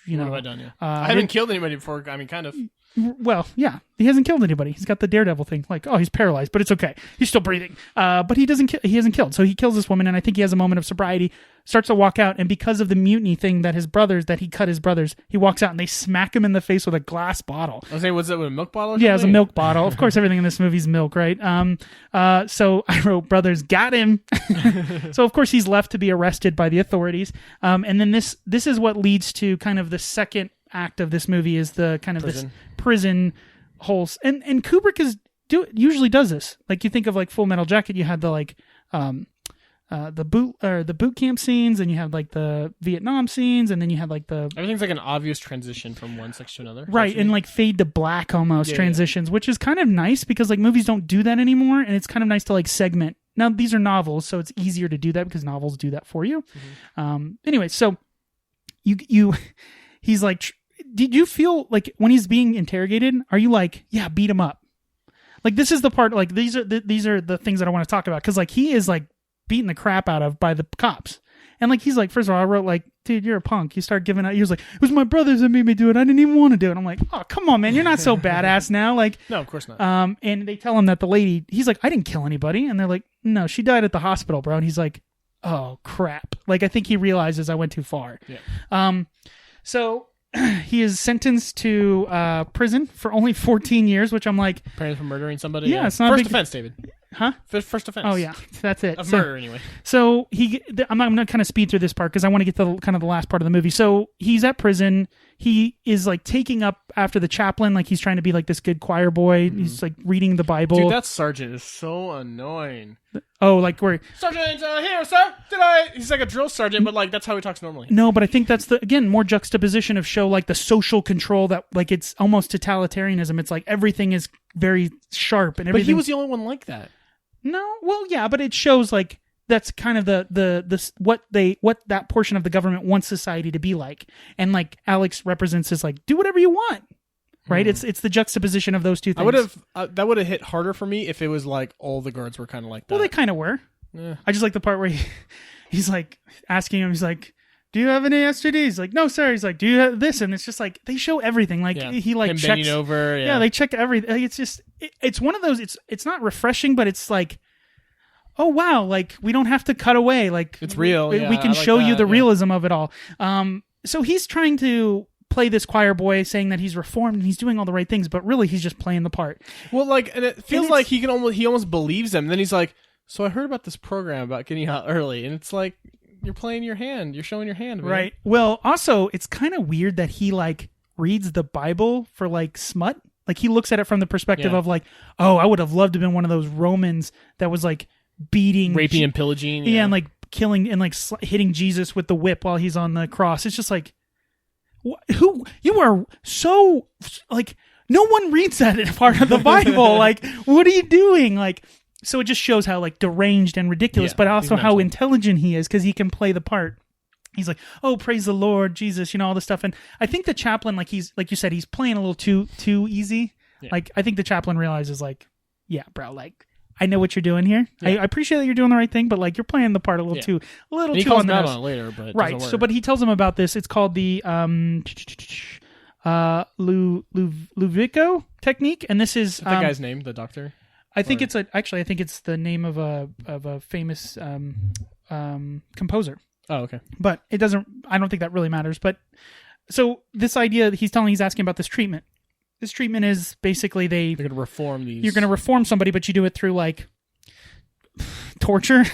[SPEAKER 2] what have I done? Yeah. I haven't killed anybody before. I mean, kind of.
[SPEAKER 1] Well, yeah, he hasn't killed anybody. He's got the daredevil thing. Like, oh, he's paralyzed, but it's okay. He's still breathing. But he hasn't killed. So he kills this woman, and I think he has a moment of sobriety, starts to walk out, and because of the mutiny thing that he cut his brothers, he walks out and they smack him in the face with a glass bottle.
[SPEAKER 2] I was saying, was it with a milk bottle?
[SPEAKER 1] Yeah, it was a milk bottle. Of course, everything in this movie is milk, right? So I wrote, brothers got him. So of course he's left to be arrested by the authorities. And then this is what leads to kind of the second act of this movie is the kind of this prison holes, and Kubrick usually does this. Like you think of like Full Metal Jacket, you had the like the boot camp scenes, and you had like the Vietnam scenes, and then you had like
[SPEAKER 2] everything's like an obvious transition from one section to another,
[SPEAKER 1] right? And like fade to black almost transitions, which is kind of nice because like movies don't do that anymore, and it's kind of nice to like segment. Now these are novels, so it's easier to do that because novels do that for you. Mm-hmm. Anyway, so he's like. Did you feel like when he's being interrogated, are you like, yeah, beat him up? Like this is the part, like these are the things that I want to talk about. Cause like he is like beaten the crap out of by the cops. And like, he's like, first of all, I wrote like, dude, you're a punk. You start giving out. He was like, it was my brothers that made me do it. I didn't even want to do it. I'm like, oh, come on, man. You're not so badass now. Like,
[SPEAKER 2] no, of course not.
[SPEAKER 1] And they tell him that the lady, he's like, I didn't kill anybody. And they're like, no, she died at the hospital, bro. And he's like, oh crap. Like, I think he realizes I went too far.
[SPEAKER 2] Yeah.
[SPEAKER 1] So he is sentenced to prison for only 14 years, which I'm like...
[SPEAKER 2] Apparently for murdering somebody?
[SPEAKER 1] Yeah, it's not
[SPEAKER 2] First offense, David.
[SPEAKER 1] Huh?
[SPEAKER 2] First offense.
[SPEAKER 1] Oh, yeah. That's it.
[SPEAKER 2] Of murder, anyway.
[SPEAKER 1] So I'm going to kind of speed through this part because I want to get to kind of the last part of the movie. So he's at prison. He is like taking up after the chaplain, like he's trying to be like this good choir boy. Mm-hmm. He's like reading the Bible.
[SPEAKER 2] Dude, that sergeant is so annoying.
[SPEAKER 1] Oh, like where...
[SPEAKER 2] Sergeant, here, sir. He's like a drill sergeant, but like that's how he talks normally.
[SPEAKER 1] No, but I think that's again, more juxtaposition of show like the social control that like it's almost totalitarianism. It's like everything is very sharp and everything.
[SPEAKER 2] But he was the only one like that.
[SPEAKER 1] No, well, yeah, but it shows like that's kind of the what that portion of the government wants society to be like, and like Alex represents is like do whatever you want, right? It's the juxtaposition of those two things.
[SPEAKER 2] That would have hit harder for me if it was like all the guards were kind of like that.
[SPEAKER 1] Well, they kind of were. Yeah. I just like the part where he's like asking him, he's like, "Do you have any STDs?" He's like, "No, sir." He's like, "Do you have this?" And it's just like they show everything. Like he like
[SPEAKER 2] him
[SPEAKER 1] checks
[SPEAKER 2] bending over.
[SPEAKER 1] Yeah, they check everything. Like, it's just it's one of those. It's not refreshing, but it's like, oh wow, like we don't have to cut away. Like
[SPEAKER 2] it's real.
[SPEAKER 1] We can show you the realism of it all. So he's trying to play this choir boy, saying that he's reformed and he's doing all the right things, but really he's just playing the part.
[SPEAKER 2] Well, like, and it feels like he almost believes him. And then he's like, "So I heard about this program about getting out early," and it's like, you're playing your hand. You're showing your hand, man.
[SPEAKER 1] Right. Well, also, it's kind of weird that he like reads the Bible for like smut. Like he looks at it from the perspective of like, oh, I would have loved to have been one of those Romans that was like beating,
[SPEAKER 2] raping, and pillaging.
[SPEAKER 1] Yeah, and like killing and like hitting Jesus with the whip while he's on the cross. It's just like, who you are so like no one reads that part of the Bible. Like, what are you doing? Like, so it just shows how like deranged and ridiculous, but also how intelligent he is because he can play the part. He's like, oh, praise the Lord, Jesus, all this stuff. And I think the chaplain, like he's like you said, he's playing a little too easy. Yeah. Like I think the chaplain realizes like, yeah, bro, like I know what you're doing here. Yeah. I appreciate that you're doing the right thing, but like you're playing the part a little too
[SPEAKER 2] and he
[SPEAKER 1] too
[SPEAKER 2] calls
[SPEAKER 1] on the nose.
[SPEAKER 2] On it later, but
[SPEAKER 1] right. So, but he tells him about this. It's called the Luvico technique, and this is
[SPEAKER 2] the guy's name, the doctor.
[SPEAKER 1] I think it's the name of a famous composer.
[SPEAKER 2] Oh, okay.
[SPEAKER 1] But it doesn't. I don't think that really matters. But so this idea, he's asking about this treatment. this treatment is basically
[SPEAKER 2] they're going to reform these.
[SPEAKER 1] You're going to reform somebody, but you do it through like torture.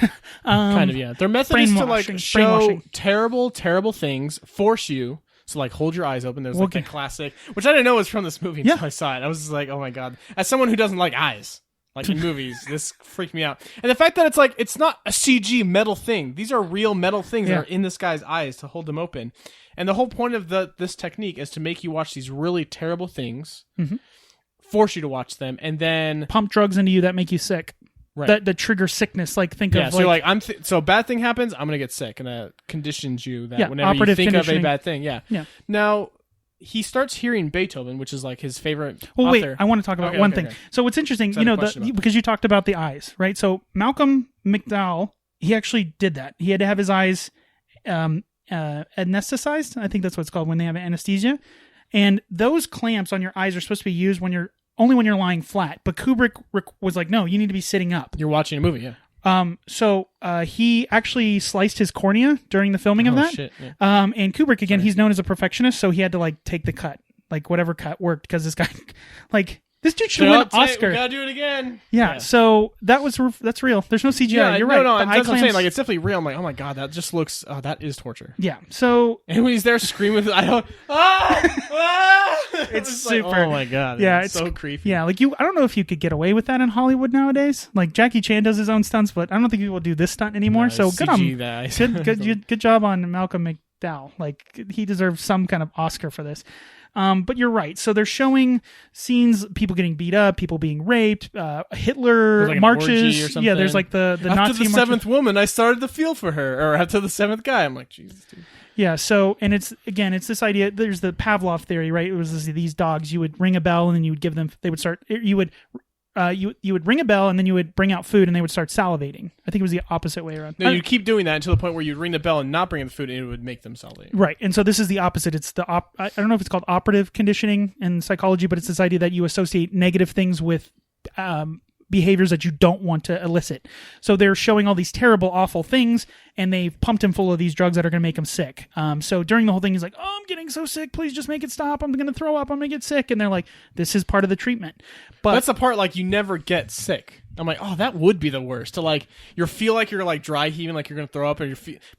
[SPEAKER 2] Kind of, yeah. Their method is to like show terrible, terrible things, force you. So like hold your eyes open. There's like a classic, which I didn't know was from this movie until I saw it. I was just like, oh my God. As someone who doesn't like eyes, like in movies, this freaked me out. And the fact that it's like, it's not a CG metal thing. These are real metal things that are in this guy's eyes to hold them open. And the whole point of this technique is to make you watch these really terrible things, force you to watch them, and then
[SPEAKER 1] pump drugs into you that make you sick. Right. That trigger sickness. Like think of
[SPEAKER 2] so like so a bad thing happens, I'm gonna get sick, and that conditions you that whenever you think of a bad thing. Yeah. Now he starts hearing Beethoven, which is like his favorite.
[SPEAKER 1] Well, wait, I want to talk about one thing. So what's interesting, because you talked about the eyes, right? So Malcolm McDowell, he actually did that. He had to have his eyes anesthetized. I think that's what it's called when they have anesthesia. And those clamps on your eyes are supposed to be used only when you're lying flat. But Kubrick was like, no, you need to be sitting up.
[SPEAKER 2] You're watching a movie, yeah.
[SPEAKER 1] So he actually sliced his cornea during the filming of that.
[SPEAKER 2] Shit, yeah.
[SPEAKER 1] And Kubrick, again, he's known as a perfectionist, so he had to like take the cut, like whatever cut worked, because this guy, like this dude should win an Oscar.
[SPEAKER 2] We gotta do it again.
[SPEAKER 1] Yeah. So that's real. There's no CGI. Yeah, you're right.
[SPEAKER 2] No, that's what I'm saying. Like it's definitely real. I'm like, oh my God, that just looks. That is torture.
[SPEAKER 1] Yeah. So
[SPEAKER 2] and when he's there screaming, I don't.
[SPEAKER 1] It's super.
[SPEAKER 2] Like, oh my God.
[SPEAKER 1] Yeah,
[SPEAKER 2] it's so creepy.
[SPEAKER 1] Yeah, like I don't know if you could get away with that in Hollywood nowadays. Like Jackie Chan does his own stunts, but I don't think people do this stunt anymore.
[SPEAKER 2] No,
[SPEAKER 1] so good on
[SPEAKER 2] that.
[SPEAKER 1] good job on Malcolm McDowell. Like he deserves some kind of Oscar for this. But you're right. So they're showing scenes, people getting beat up, people being raped, Hitler
[SPEAKER 2] like
[SPEAKER 1] marches. Yeah, there's like the
[SPEAKER 2] after
[SPEAKER 1] Nazi
[SPEAKER 2] the seventh woman, I started to feel for her. Or after the seventh guy, I'm like, Jesus, dude.
[SPEAKER 1] Yeah, so, and it's this idea, there's the Pavlov theory, right? It was these dogs, you would ring a bell and then you would give them, they would start, you would ring a bell and then you would bring out food and they would start salivating. I think it was the opposite way around.
[SPEAKER 2] No, you'd keep doing that until the point where you'd ring the bell and not bring in the food and it would make them salivate.
[SPEAKER 1] Right, and so this is the opposite. It's I don't know if it's called operative conditioning in psychology, but it's this idea that you associate negative things with behaviors that you don't want to elicit. So they're showing all these terrible, awful things, and they've pumped him full of these drugs that are going to make him sick. So during the whole thing, he's like, oh, I'm getting so sick. Please just make it stop. I'm going to throw up. I'm going to get sick. And they're like, this is part of the treatment. But
[SPEAKER 2] that's the part, like, you never get sick. I'm like, oh, that would be the worst. To like, you feel like you're like dry heaving, like you're going to throw up,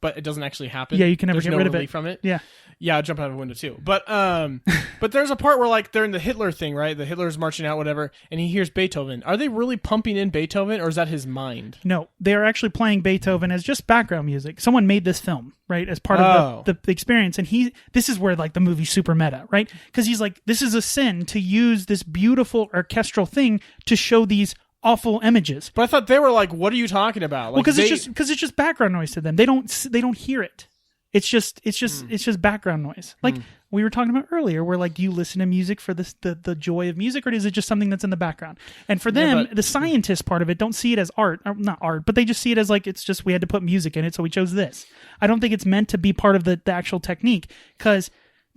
[SPEAKER 2] but it doesn't actually happen.
[SPEAKER 1] Yeah, you can never get rid of it
[SPEAKER 2] from it.
[SPEAKER 1] Yeah.
[SPEAKER 2] Yeah, I'd jump out of a window too. But there's a part where like they're in the Hitler thing, right? The Hitler's marching out, whatever, and he hears Beethoven. Are they really pumping in Beethoven, or is that his mind?
[SPEAKER 1] No, they're actually playing Beethoven as just background music. Someone made this film, right, as part of the experience, and this is where like the movie's super meta, right? Because he's like, this is a sin to use this beautiful orchestral thing to show these awful images.
[SPEAKER 2] But I thought they were like, what are you talking about? Like,
[SPEAKER 1] well, because it's just background noise to them. They don't hear it. It's just background noise. Like we were talking about earlier, where like, do you listen to music for the joy of music, or is it just something that's in the background? And for them, the scientist part of it don't see it as art, or not art, but they just see it as like, it's just, we had to put music in it, so we chose this. I don't think it's meant to be part of the actual technique, because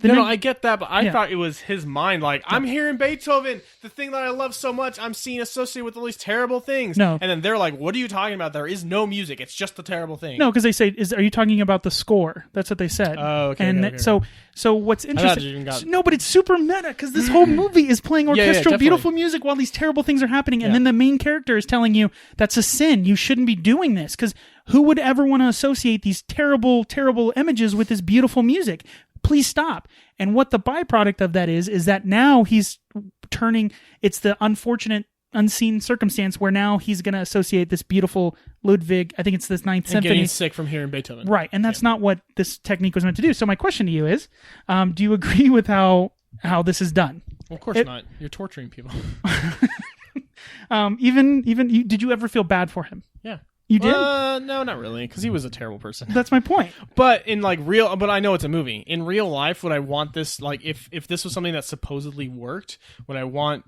[SPEAKER 2] No, I get that, but I thought it was his mind. Like, I'm hearing Beethoven, the thing that I love so much, I'm seeing associated with all these terrible things.
[SPEAKER 1] No.
[SPEAKER 2] And then they're like, what are you talking about? There is no music. It's just the terrible thing.
[SPEAKER 1] No, because they say, are you talking about the score? That's what they said.
[SPEAKER 2] Oh, okay.
[SPEAKER 1] And
[SPEAKER 2] okay.
[SPEAKER 1] So what's interesting... No, but it's super meta, because this whole movie is playing orchestral, beautiful music while these terrible things are happening, and then the main character is telling you, that's a sin. You shouldn't be doing this, because who would ever want to associate these terrible, terrible images with this beautiful music? Please stop. And what the byproduct of that is that now he's turning, it's the unfortunate unseen circumstance where now he's going to associate this beautiful Ludwig, I think it's this Ninth Symphony.
[SPEAKER 2] Getting sick from hearing Beethoven.
[SPEAKER 1] Right. And that's not what this technique was meant to do. So my question to you is, do you agree with how this is done?
[SPEAKER 2] Well, of course not. You're torturing people.
[SPEAKER 1] Did you ever feel bad for him?
[SPEAKER 2] Yeah.
[SPEAKER 1] You did?
[SPEAKER 2] No, not really, because he was a terrible person.
[SPEAKER 1] That's my point.
[SPEAKER 2] But in like but I know it's a movie. In real life, would I want this? Like, if this was something that supposedly worked, would I want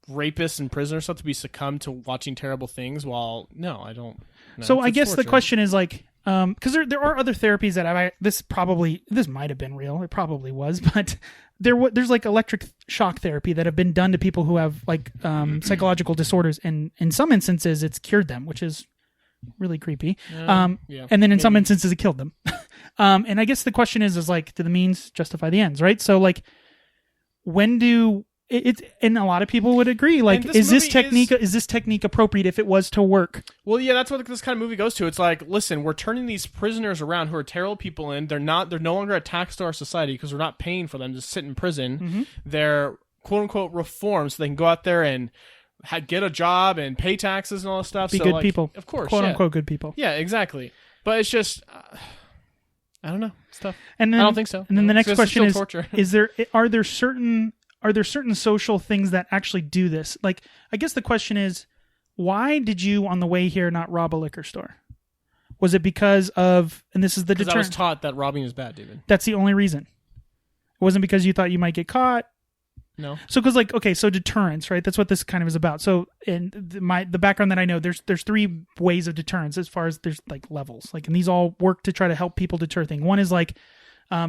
[SPEAKER 2] rapists and prisoners stuff to be succumbed to watching terrible things? Well, no, I don't. No,
[SPEAKER 1] so I guess torture. The question is like, because there are other therapies that this might have been real. It probably was, but there's like electric shock therapy that have been done to people who have like psychological disorders, and in some instances it's cured them, which is really creepy. And then in some instances it killed them. And I guess the question is like, do the means justify the ends, right? So like, when do it's and a lot of people would agree. Like, is this technique appropriate if it was to work?
[SPEAKER 2] Well, yeah, that's what this kind of movie goes to. It's like, listen, we're turning these prisoners around who are terrible people in. They're no longer a tax to our society because we're not paying for them to sit in prison.
[SPEAKER 1] Mm-hmm.
[SPEAKER 2] They're quote unquote reformed so they can go out there and get a job and pay taxes and all that stuff.
[SPEAKER 1] Be good people,
[SPEAKER 2] of course,
[SPEAKER 1] quote unquote good people.
[SPEAKER 2] Yeah, exactly. But it's just. I don't know. It's tough.
[SPEAKER 1] And then,
[SPEAKER 2] I don't think so.
[SPEAKER 1] And then the next question is:
[SPEAKER 2] torture.
[SPEAKER 1] Are there certain social things that actually do this? Like, I guess the question is, why did you on the way here not rob a liquor store? Was it because of? And this is the deterrent.
[SPEAKER 2] I was taught that robbing is bad, David.
[SPEAKER 1] That's the only reason. It wasn't because you thought you might get caught.
[SPEAKER 2] No.
[SPEAKER 1] So, because so deterrence, right? That's what this kind of is about. So, in the background that I know, there's 3 ways of deterrence as far as there's like levels, like, and these all work to try to help people deter things. One is like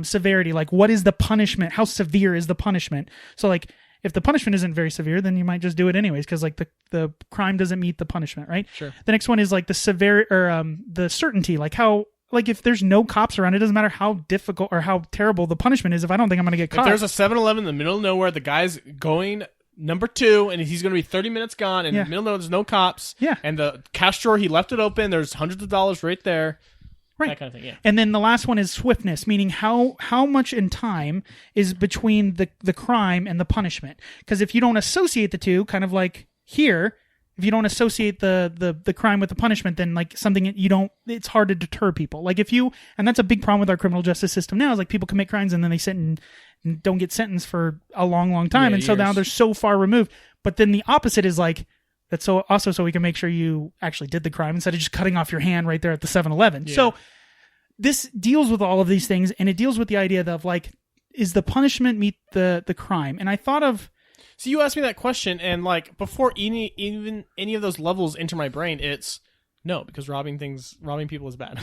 [SPEAKER 1] severity, like what is the punishment? How severe is the punishment? So, like, if the punishment isn't very severe, then you might just do it anyways because like the crime doesn't meet the punishment, right?
[SPEAKER 2] Sure.
[SPEAKER 1] The next one is like the severity or the certainty, like how. Like, if there's no cops around, it doesn't matter how difficult or how terrible the punishment is if I don't think I'm going to get caught.
[SPEAKER 2] If there's a 7-Eleven in the middle of nowhere, the guy's going number 2, and he's going to be 30 minutes gone, and in the middle of nowhere, there's no cops.
[SPEAKER 1] Yeah.
[SPEAKER 2] And the cash drawer, he left it open. There's hundreds of dollars right there.
[SPEAKER 1] Right.
[SPEAKER 2] That kind of thing, yeah.
[SPEAKER 1] And then the last one is swiftness, meaning how much in time is between the crime and the punishment. Because if you don't associate the two, kind of like here... If you don't associate the crime with the punishment, then like something it's hard to deter people. Like and that's a big problem with our criminal justice system now is like people commit crimes and then they sit and don't get sentenced for a long, long time. And years. So now they're so far removed. But then the opposite is like, that's so we can make sure you actually did the crime instead of just cutting off your hand right there at the 7-Eleven. Yeah. So this deals with all of these things and it deals with the idea of like, is the punishment meet the crime? And I thought of,
[SPEAKER 2] so you asked me that question, and like before even any of those levels enter my brain, it's no, because robbing people is bad.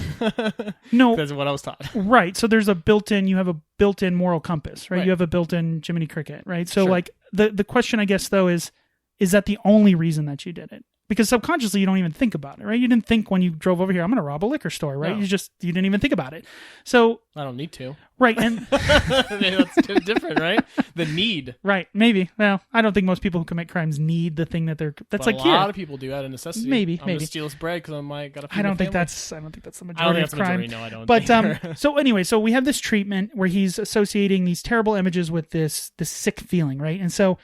[SPEAKER 1] No,
[SPEAKER 2] that's what I was taught.
[SPEAKER 1] Right. So you have a built-in moral compass, right? You have a built-in Jiminy Cricket, right? So like the question, I guess, though, is that the only reason that you did it? Because subconsciously you don't even think about it, right? You didn't think when you drove over here, I'm going to rob a liquor store, right? No. You didn't even think about it. So
[SPEAKER 2] I don't need to.
[SPEAKER 1] Right. And
[SPEAKER 2] maybe that's too different, right? The need.
[SPEAKER 1] Right. Maybe. Well, I don't think most people who commit crimes need the thing that's
[SPEAKER 2] but
[SPEAKER 1] like
[SPEAKER 2] a lot of people do out of necessity.
[SPEAKER 1] Maybe.
[SPEAKER 2] I'm going to steal this bread because I got to feed
[SPEAKER 1] I don't think that's the majority of crime.
[SPEAKER 2] No, I don't.
[SPEAKER 1] But so anyway, so we have this treatment where he's associating these terrible images with this sick feeling, right? And so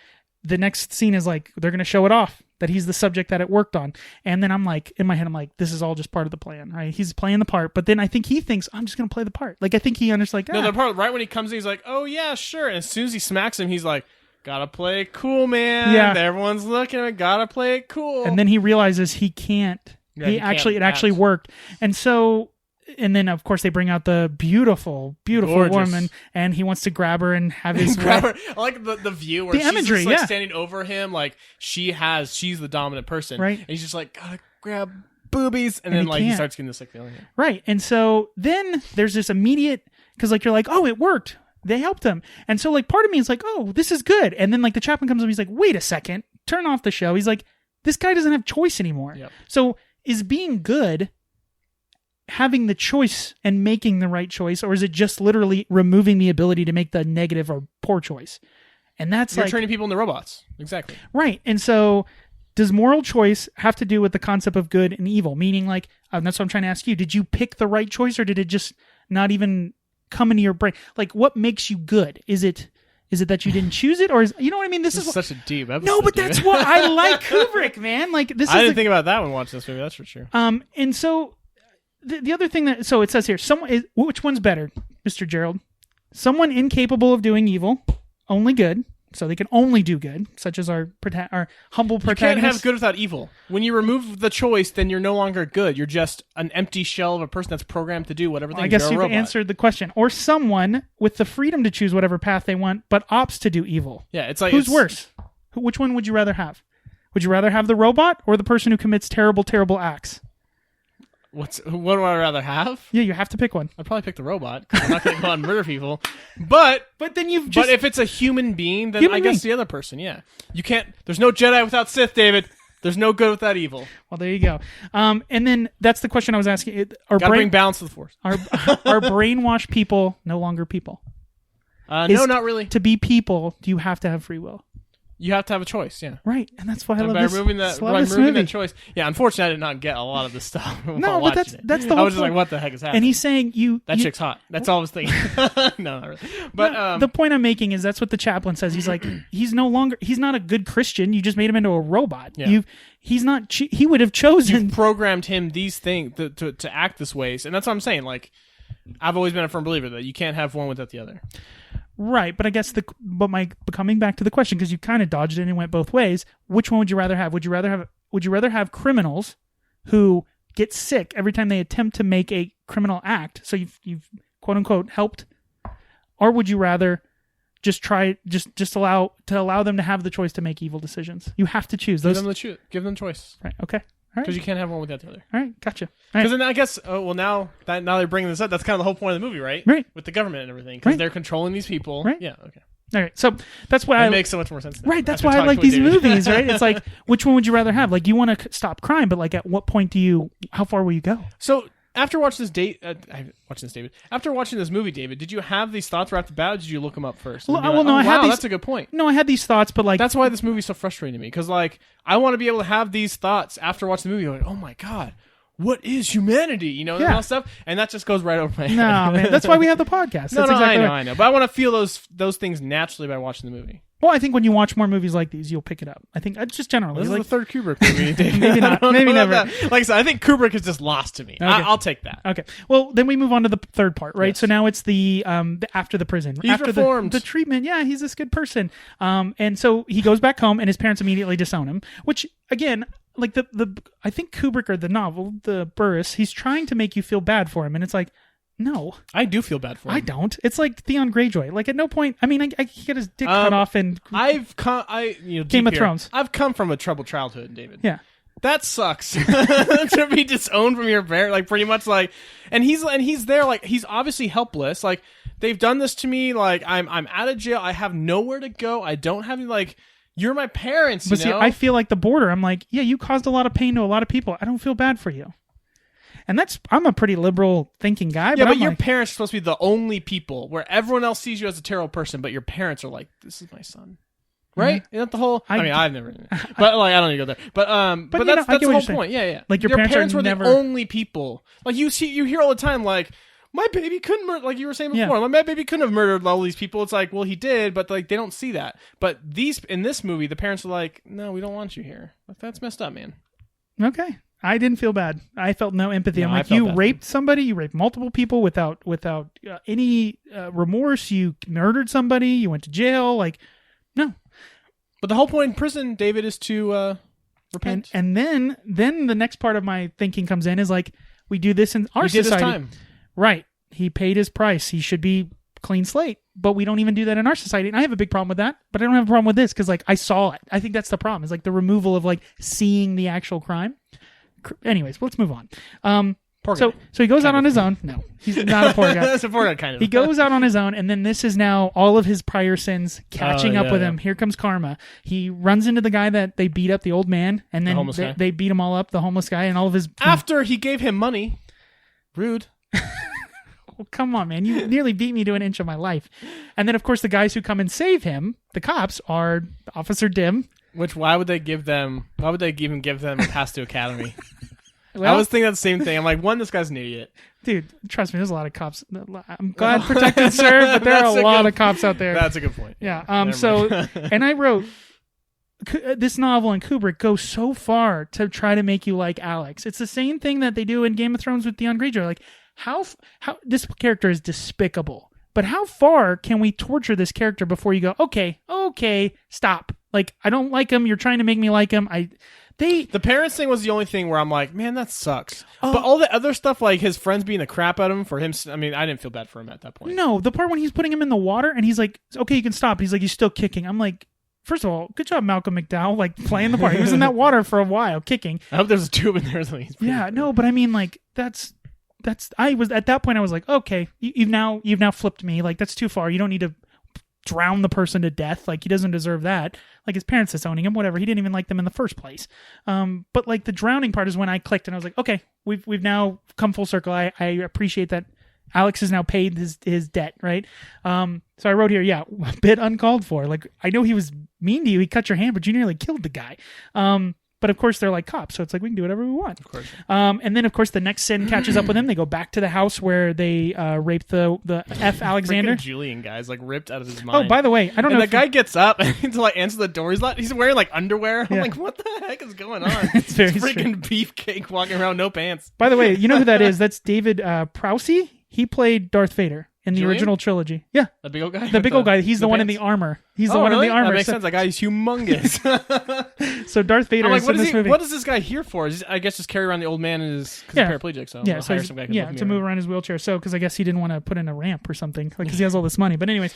[SPEAKER 1] the next scene is like they're going to show it off that he's the subject that it worked on. And then I'm like, in my head, I'm like, this is all just part of the plan, right? He's playing the part, but then I think he thinks, I'm just going to play the part. Like, I think he understands,
[SPEAKER 2] No, the part, right when he comes in, he's like, oh yeah, sure. And as soon as he smacks him, he's like, gotta play it cool, man. Yeah. Everyone's looking at me, gotta play it cool.
[SPEAKER 1] And then he realizes he can't. Yeah, it actually worked. And so... And then, of course, they bring out the beautiful Gorgeous. Woman, and he wants to grab her and have his
[SPEAKER 2] grab her. I like the view where
[SPEAKER 1] the
[SPEAKER 2] she's
[SPEAKER 1] imagery,
[SPEAKER 2] just, like, standing over him, like she's the dominant person,
[SPEAKER 1] right?
[SPEAKER 2] And he's just like, gotta grab boobies, and then like he starts getting this sick feeling,
[SPEAKER 1] right? And so then there's this immediate because like you're like, oh, it worked. They helped him, and so like part of me is like, oh, this is good. And then like the chaplain comes up, he's like, wait a second, turn off the show. He's like, this guy doesn't have choice anymore.
[SPEAKER 2] Yep.
[SPEAKER 1] So is being good having the choice and making the right choice, or is it just literally removing the ability to make the negative or poor choice? And that's
[SPEAKER 2] you're turning people into robots. Exactly.
[SPEAKER 1] Right. And so does moral choice have to do with the concept of good and evil? Meaning like, that's what I'm trying to ask you. Did you pick the right choice or did it just not even come into your brain? Like what makes you good? Is it that you didn't choose it, or you know what I mean? This is
[SPEAKER 2] such a deep episode.
[SPEAKER 1] No, but that's what I like Kubrick, man. Like this.
[SPEAKER 2] I didn't think about that when watching this movie. That's for sure.
[SPEAKER 1] And so the other thing so it says here, which one's better, Mr. Gerald? Someone incapable of doing evil, only good, so they can only do good, such as our humble protagonist.
[SPEAKER 2] You can't have good without evil. When you remove the choice, then you're no longer good. You're just an empty shell of a person that's programmed to do whatever thing.
[SPEAKER 1] I guess you've answered the question. Or someone with the freedom to choose whatever path they want, but opts to do evil.
[SPEAKER 2] Yeah, it's like
[SPEAKER 1] who's worse? Which one would you rather have? Would you rather have the robot or the person who commits terrible, terrible acts?
[SPEAKER 2] What would I rather have?
[SPEAKER 1] Yeah, you have to pick one.
[SPEAKER 2] I'd probably pick the robot. I'm not going to go out and murder people. But
[SPEAKER 1] then you've
[SPEAKER 2] just... But if it's a human being, then I guess the other person, yeah. You can't... There's no Jedi without Sith, David. There's no good without evil.
[SPEAKER 1] Well, there you go. And then that's the question I was asking.
[SPEAKER 2] Gotta bring balance to the Force.
[SPEAKER 1] Are brainwashed people no longer people?
[SPEAKER 2] No, not really.
[SPEAKER 1] To be people, do you have to have free will?
[SPEAKER 2] You have to have a choice, yeah.
[SPEAKER 1] Right, and that's why I love
[SPEAKER 2] by
[SPEAKER 1] this.
[SPEAKER 2] Removing that choice. Yeah, unfortunately, I did not get a lot of this stuff.
[SPEAKER 1] No, but that's the whole
[SPEAKER 2] I was just like, what the heck is happening?
[SPEAKER 1] And he's saying
[SPEAKER 2] that chick's hot. That's all I was thinking. No, not really. But
[SPEAKER 1] the point I'm making is that's what the chaplain says. He's like, he's not a good Christian. You just made him into a robot.
[SPEAKER 2] Yeah.
[SPEAKER 1] He would have chosen.
[SPEAKER 2] You've programmed him these things to act this ways, and that's what I'm saying. Like, I've always been a firm believer that you can't have one without the other.
[SPEAKER 1] Right, but I guess coming back to the question, because you kind of dodged it and it went both ways. Which one would you rather have? Would you rather have criminals who get sick every time they attempt to make a criminal act? So you've quote unquote helped, or would you rather just allow them to have the choice to make evil decisions? You have to choose.
[SPEAKER 2] Give them choice.
[SPEAKER 1] Right. Okay.
[SPEAKER 2] Because you can't have one without the other.
[SPEAKER 1] All right, gotcha.
[SPEAKER 2] Because then I guess, now they're bringing this up. That's kind of the whole point of the movie, right?
[SPEAKER 1] Right.
[SPEAKER 2] With the government and everything, because they're controlling these people.
[SPEAKER 1] Right.
[SPEAKER 2] Yeah. Okay.
[SPEAKER 1] All right. So that's why
[SPEAKER 2] it makes so much more sense.
[SPEAKER 1] Right. That's why I like these movies. Right. It's like, which one would you rather have? Like, you want to stop crime, but like, at what point how far will you go?
[SPEAKER 2] So after watching After watching this movie, David, did you have these thoughts right off the bat, or did you look them up first?
[SPEAKER 1] That's
[SPEAKER 2] a good point.
[SPEAKER 1] No, I had these thoughts, but like
[SPEAKER 2] that's why this movie's so frustrating to me, because like I want to be able to have these thoughts after watching the movie, like, oh my god, what is humanity? And all that stuff, and that just goes right over my head.
[SPEAKER 1] No, man, that's why we have the podcast.
[SPEAKER 2] I know, but I want to feel those things naturally by watching the movie.
[SPEAKER 1] Well, I think when you watch more movies like these, you'll pick it up. I think just generally.
[SPEAKER 2] This is the third Kubrick movie.
[SPEAKER 1] Maybe not. Maybe never.
[SPEAKER 2] Like I said, I think Kubrick is just lost to me. Okay. I'll take that.
[SPEAKER 1] Okay. Well, then we move on to the third part, right? Yes. So now it's the after the prison.
[SPEAKER 2] He's reformed.
[SPEAKER 1] The treatment. Yeah, he's this good person. And so he goes back home, and his parents immediately disown him, which, again, like I think Kubrick, or the novel, the Burris, he's trying to make you feel bad for him, and it's like, no.
[SPEAKER 2] I do feel bad for him.
[SPEAKER 1] I don't. It's like Theon Greyjoy. Like, at no point, I mean, he got his dick cut off in Game of Thrones.
[SPEAKER 2] I've come from a troubled childhood, David.
[SPEAKER 1] Yeah.
[SPEAKER 2] That sucks. To be disowned from your parent, like, pretty much, like, and he's there, like, he's obviously helpless. Like, they've done this to me. Like, I'm out of jail. I have nowhere to go. I don't have any, like, you're my parents,
[SPEAKER 1] But see, I feel like the border. I'm like, yeah, you caused a lot of pain to a lot of people. I don't feel bad for you. And I'm a pretty liberal thinking guy.
[SPEAKER 2] Yeah, but your parents are supposed to be the only people where everyone else sees you as a terrible person, but your parents are like, this is my son. Right? Isn't that the whole... I've never... But, like, I don't need to go there. But that's the whole point. Yeah.
[SPEAKER 1] Like, your parents
[SPEAKER 2] were
[SPEAKER 1] never...
[SPEAKER 2] the only people. Like, you hear all the time, like, my baby couldn't murder... Like you were saying before, my baby couldn't have murdered all these people. It's like, well, he did, but, like, they don't see that. But in this movie, the parents are like, no, we don't want you here. Like, that's messed up, man.
[SPEAKER 1] Okay. I didn't feel bad. I felt no empathy. I'm like, you raped somebody. You raped multiple people without any remorse. You murdered somebody. You went to jail. Like, no.
[SPEAKER 2] But the whole point in prison, David, is to repent.
[SPEAKER 1] And then the next part of my thinking comes in is like, we do this in our society. He did his time. Right. He paid his price. He should be clean slate. But we don't even do that in our society. And I have a big problem with that. But I don't have a problem with this because, like, I saw it. I think that's the problem. Is like the removal of, like, seeing the actual crime. Anyways, let's move on. So he goes out on his own. No, he's not a poor guy.
[SPEAKER 2] That's a poor guy, kind of.
[SPEAKER 1] He goes out on his own, and then this is now all of his prior sins catching up with him. Here comes karma. He runs into the guy that they beat up, the old man, and then they beat him all up, the homeless guy, and all of his...
[SPEAKER 2] After he gave him money. Rude.
[SPEAKER 1] Well, come on, man. You nearly beat me to an inch of my life. And then, of course, the guys who come and save him, the cops, are Officer Dim.
[SPEAKER 2] Why would they even give them a pass to academy? Well, I was thinking the same thing. I'm like, this guy's an idiot.
[SPEAKER 1] Dude, trust me, there's a lot of cops. I'm glad protected, sir, but there are a lot of cops out there.
[SPEAKER 2] That's a good point.
[SPEAKER 1] Yeah. And I wrote, this novel and Kubrick go so far to try to make you like Alex. It's the same thing that they do in Game of Thrones with Theon Greyjoy. Like, how this character is despicable, but how far can we torture this character before you go, okay, stop. Like, I don't like him. You're trying to make me like him. The
[SPEAKER 2] parents thing was the only thing where I'm like, man, that sucks. But all the other stuff, like his friends being the crap out of him for him, I mean, I didn't feel bad for him at that point.
[SPEAKER 1] No, the part when he's putting him in the water and he's like, okay, you can stop. He's like, he's still kicking. I'm like, first of all, good job, Malcolm McDowell, like playing the part. He was in that water for a while, kicking.
[SPEAKER 2] I hope there's a tube in there.
[SPEAKER 1] Yeah, no, but I mean, like, I was at that point. I was like, okay, you've now flipped me. Like, that's too far. You don't need to drown the person to death. Like, he doesn't deserve that. Like, his parents disowning him, whatever. He didn't even like them in the first place. But like the drowning part is when I clicked and I was like, okay, we've now come full circle. I appreciate that Alex has now paid his debt, right? So I wrote here, a bit uncalled for. Like, I know he was mean to you. He cut your hand, but you nearly killed the guy. But of course they're like cops, so it's like we can do whatever we want. Of course. And then of course the next sin catches up with them. They go back to the house where they raped the F. Alexander.
[SPEAKER 2] Julian guy's like ripped out of his mind.
[SPEAKER 1] Oh, by the way, I don't know.
[SPEAKER 2] The guy gets up to like answer the door. He's wearing like underwear. I'm like, what the heck is going on? It's very freaking beefcake walking around, no pants.
[SPEAKER 1] By the way, you know who that is? That's David Prowse. He played Darth Vader in the original trilogy. Yeah.
[SPEAKER 2] The big old guy?
[SPEAKER 1] The big old guy. He's the one in the armor. He's the one in the armor.
[SPEAKER 2] That makes sense. That guy is humongous.
[SPEAKER 1] So Darth Vader
[SPEAKER 2] I'm like,
[SPEAKER 1] is in this movie.
[SPEAKER 2] What is this guy here for? I guess just carry around the old man because he's paraplegic. So hire some guy
[SPEAKER 1] to move around his wheelchair. So because I guess he didn't want to put in a ramp or something because he has all this money. But anyways,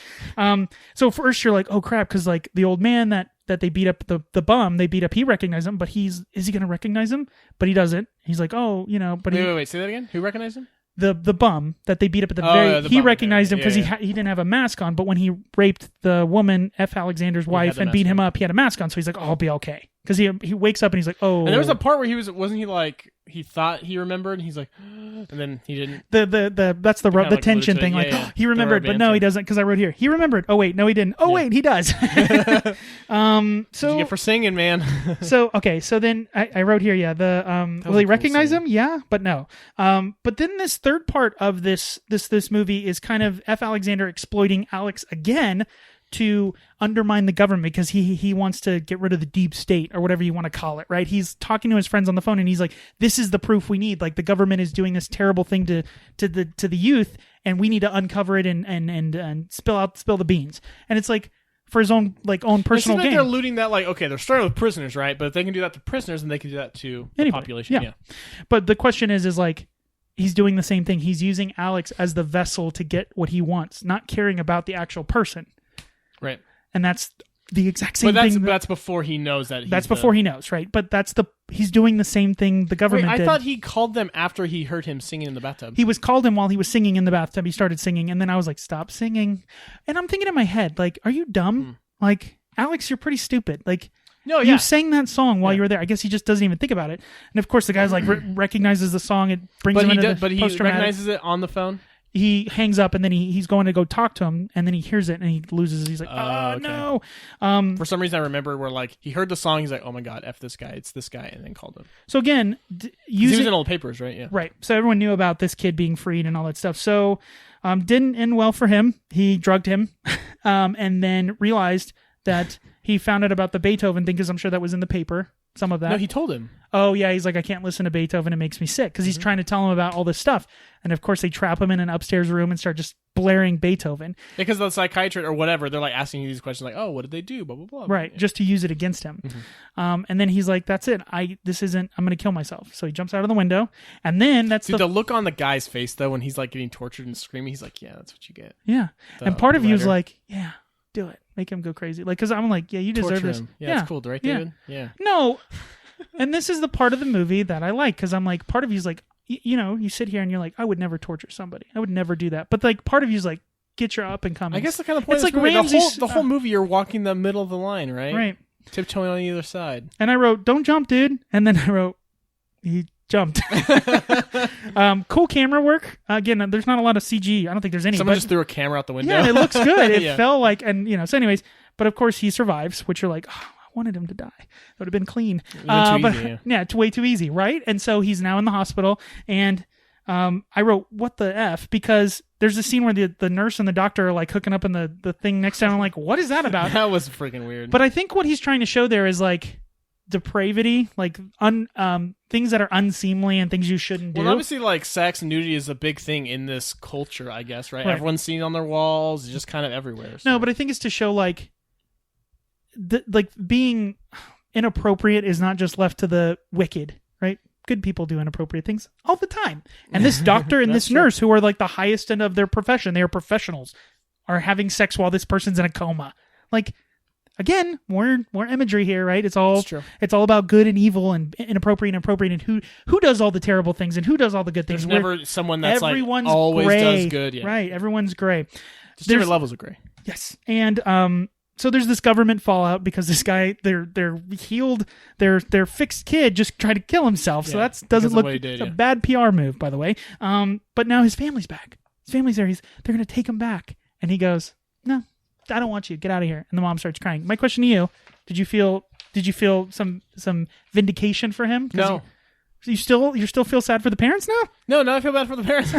[SPEAKER 1] so first you're like, oh crap, because like the old man that they beat up, the bum they beat up, he recognized him, but is he going to recognize him? But he doesn't. He's like, oh, but
[SPEAKER 2] wait, say that again. Who recognized him?
[SPEAKER 1] The bum that they beat up at the he recognized him because he didn't have a mask on, but when he raped the woman, F. Alexander's wife, and beat him up, he had a mask on, so he's like, oh, I'll be okay. Because he wakes up and he's like, oh.
[SPEAKER 2] And there was a part where wasn't he like, he thought he remembered, and he's like, and then he didn't.
[SPEAKER 1] That's the tension thing. He remembered, but no, he doesn't. Because I wrote here, he remembered. Oh wait, no, he didn't. Oh wait, he does. So
[SPEAKER 2] what'd you get for singing, man.
[SPEAKER 1] So then I wrote here, will he recognize him? Yeah, but no. But then this third part of this movie is kind of F. Alexander exploiting Alex again to undermine the government because he wants to get rid of the deep state or whatever you want to call it, right? He's talking to his friends on the phone and he's like, this is the proof we need. Like the government is doing this terrible thing to the youth and we need to uncover it and spill the beans. And it's like for his own personal gain.
[SPEAKER 2] They're alluding that like, okay, they're starting with prisoners, right? But if they can do that to prisoners, then they can do that to the population. Yeah.
[SPEAKER 1] But the question is like, he's doing the same thing. He's using Alex as the vessel to get what he wants, not caring about the actual person.
[SPEAKER 2] Right.
[SPEAKER 1] And that's the exact same thing.
[SPEAKER 2] But that's before he knows that.
[SPEAKER 1] Before he knows, right? But he's doing the same thing the government did.
[SPEAKER 2] I thought he called them after he heard him singing in the bathtub.
[SPEAKER 1] He called him while he was singing in the bathtub. He started singing, and then I was like, stop singing. And I'm thinking in my head, like, are you dumb? Like, Alex, you're pretty stupid. Like,
[SPEAKER 2] no,
[SPEAKER 1] you sang that song while you were there. I guess he just doesn't even think about it. And of course, the guy's like recognizes the song. It brings him into the
[SPEAKER 2] But he recognizes it on the phone?
[SPEAKER 1] He hangs up and then he's going to go talk to him and then he hears it and he loses. He's like, okay. No.
[SPEAKER 2] For some reason I remember where like he heard the song. He's like, oh my God, F this guy. It's this guy. And then called him.
[SPEAKER 1] So again,
[SPEAKER 2] he was in all the papers, right? Yeah.
[SPEAKER 1] Right. So everyone knew about this kid being freed and all that stuff. So didn't end well for him. He drugged him and then realized that he found out about the Beethoven thing because I'm sure that was in the paper. Some of that.
[SPEAKER 2] No, he told him.
[SPEAKER 1] Oh, yeah. He's like, I can't listen to Beethoven. It makes me sick. Because he's trying to tell him about all this stuff. And of course, they trap him in an upstairs room and start just blaring Beethoven.
[SPEAKER 2] Because the psychiatrist or whatever, they're like asking you these questions like, oh, what did they do? Blah, blah, blah.
[SPEAKER 1] Right. Yeah. Just to use it against him. And then he's like, that's it. I'm going to kill myself. So he jumps out of the window. And then
[SPEAKER 2] the look on the guy's face, though, when he's like getting tortured and screaming, he's like, yeah, that's what you get.
[SPEAKER 1] Yeah. And part of you is like, yeah, do it. Make him go crazy. Like, because I'm like, yeah, you deserve
[SPEAKER 2] Torture
[SPEAKER 1] this.
[SPEAKER 2] Him. Yeah, that's cool, right, David? Yeah.
[SPEAKER 1] No. And this is the part of the movie that I like because I'm like, part of you is like, you sit here and you're like, I would never torture somebody. I would never do that. But like, part of you is like, get your up and coming.
[SPEAKER 2] I guess the kind of point
[SPEAKER 1] it's
[SPEAKER 2] of
[SPEAKER 1] like
[SPEAKER 2] Ramsey's, the whole movie, you're walking the middle of the line, right?
[SPEAKER 1] Right.
[SPEAKER 2] Tiptoeing on either side.
[SPEAKER 1] And I wrote, don't jump, dude. And then I wrote, he jumped. Cool camera work. Again, there's not a lot of CG. I don't think there's any.
[SPEAKER 2] Someone just threw a camera out the window.
[SPEAKER 1] Yeah, and it looks good. It felt like, so anyways, but of course he survives, which you're like, oh, wanted him to die. That would have been clean. It's way too easy, right? And so he's now in the hospital, and I wrote, what the F? Because there's a scene where the nurse and the doctor are like hooking up in the thing next to him. I'm like, what is that about?
[SPEAKER 2] That was freaking weird.
[SPEAKER 1] But I think what he's trying to show there is like depravity, like things that are unseemly and things you shouldn't do.
[SPEAKER 2] Well, obviously, like sex and nudity is a big thing in this culture, I guess, right? Everyone's seen it on their walls, it's just kind of everywhere. So.
[SPEAKER 1] No, but I think it's to show like being inappropriate is not just left to the wicked, right? Good people do inappropriate things all the time. And this doctor and this nurse, who are like the highest end of their profession, they are professionals, are having sex while this person's in a coma. Like, again, more imagery here, right? It's all about good and evil and inappropriate and appropriate, and who does all the terrible things and who does all the good things.
[SPEAKER 2] There's never someone that's like always gray, does good. Yeah.
[SPEAKER 1] Right, everyone's gray.
[SPEAKER 2] Just different levels of gray.
[SPEAKER 1] Yes. And so there's this government fallout because this guy, their fixed kid just tried to kill himself. So that doesn't look. It's a bad PR move, by the way. But now his family's back. His family's there. They're going to take him back. And he goes, no, I don't want you. Get out of here. And the mom starts crying. My question to you, did you feel some vindication for him?
[SPEAKER 2] No.
[SPEAKER 1] You still feel sad for the parents now?
[SPEAKER 2] No, I feel bad for the parents.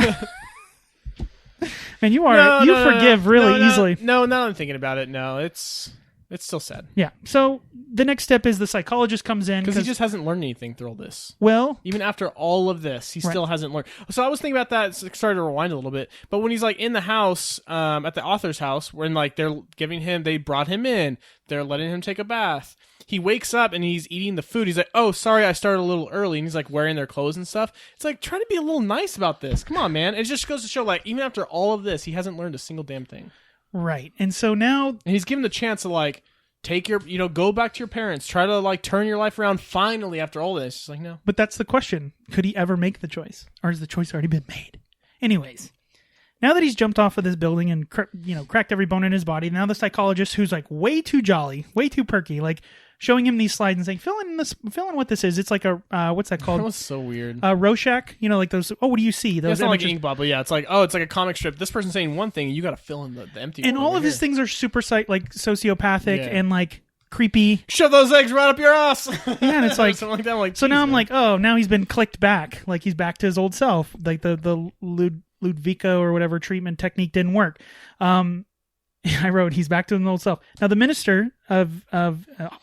[SPEAKER 1] Man, you forgive really easily.
[SPEAKER 2] No, now I'm thinking about it. No, it's still sad.
[SPEAKER 1] Yeah. So the next step is the psychologist comes in.
[SPEAKER 2] Because he just hasn't learned anything through all this.
[SPEAKER 1] Well,
[SPEAKER 2] even after all of this, he still hasn't learned. So I was thinking about that. Sorry to rewind a little bit. But when he's like in the house, at the author's house, when like they brought him in, they're letting him take a bath. He wakes up and he's eating the food. He's like, oh, sorry, I started a little early. And he's like wearing their clothes and stuff. It's like, try to be a little nice about this. Come on, man. It just goes to show, like, even after all of this, he hasn't learned a single damn thing.
[SPEAKER 1] Right. And so now...
[SPEAKER 2] And he's given the chance to, like, go back to your parents. Try to, like, turn your life around finally after all this. It's like, no.
[SPEAKER 1] But that's the question. Could he ever make the choice? Or has the choice already been made? Anyways... Now that he's jumped off of this building and cracked every bone in his body, now the psychologist, who's like way too jolly, way too perky, like showing him these slides and saying, fill in what this is. It's like a what's that called?
[SPEAKER 2] That was so weird.
[SPEAKER 1] Rorschach, like those. Oh, what do you see? Those
[SPEAKER 2] it's not like ink bubble. Yeah, it's like a comic strip. This person's saying one thing, and you got to fill in the empty.
[SPEAKER 1] And all of his things are super sociopathic and like creepy.
[SPEAKER 2] Shove those eggs right up your ass.
[SPEAKER 1] Yeah, and it's like
[SPEAKER 2] something like that. Like,
[SPEAKER 1] so now I'm like, oh, now he's been clicked back. Like he's back to his old self. Like the Ludwika or whatever treatment technique didn't work. I wrote, he's back to his old self. Now the minister of I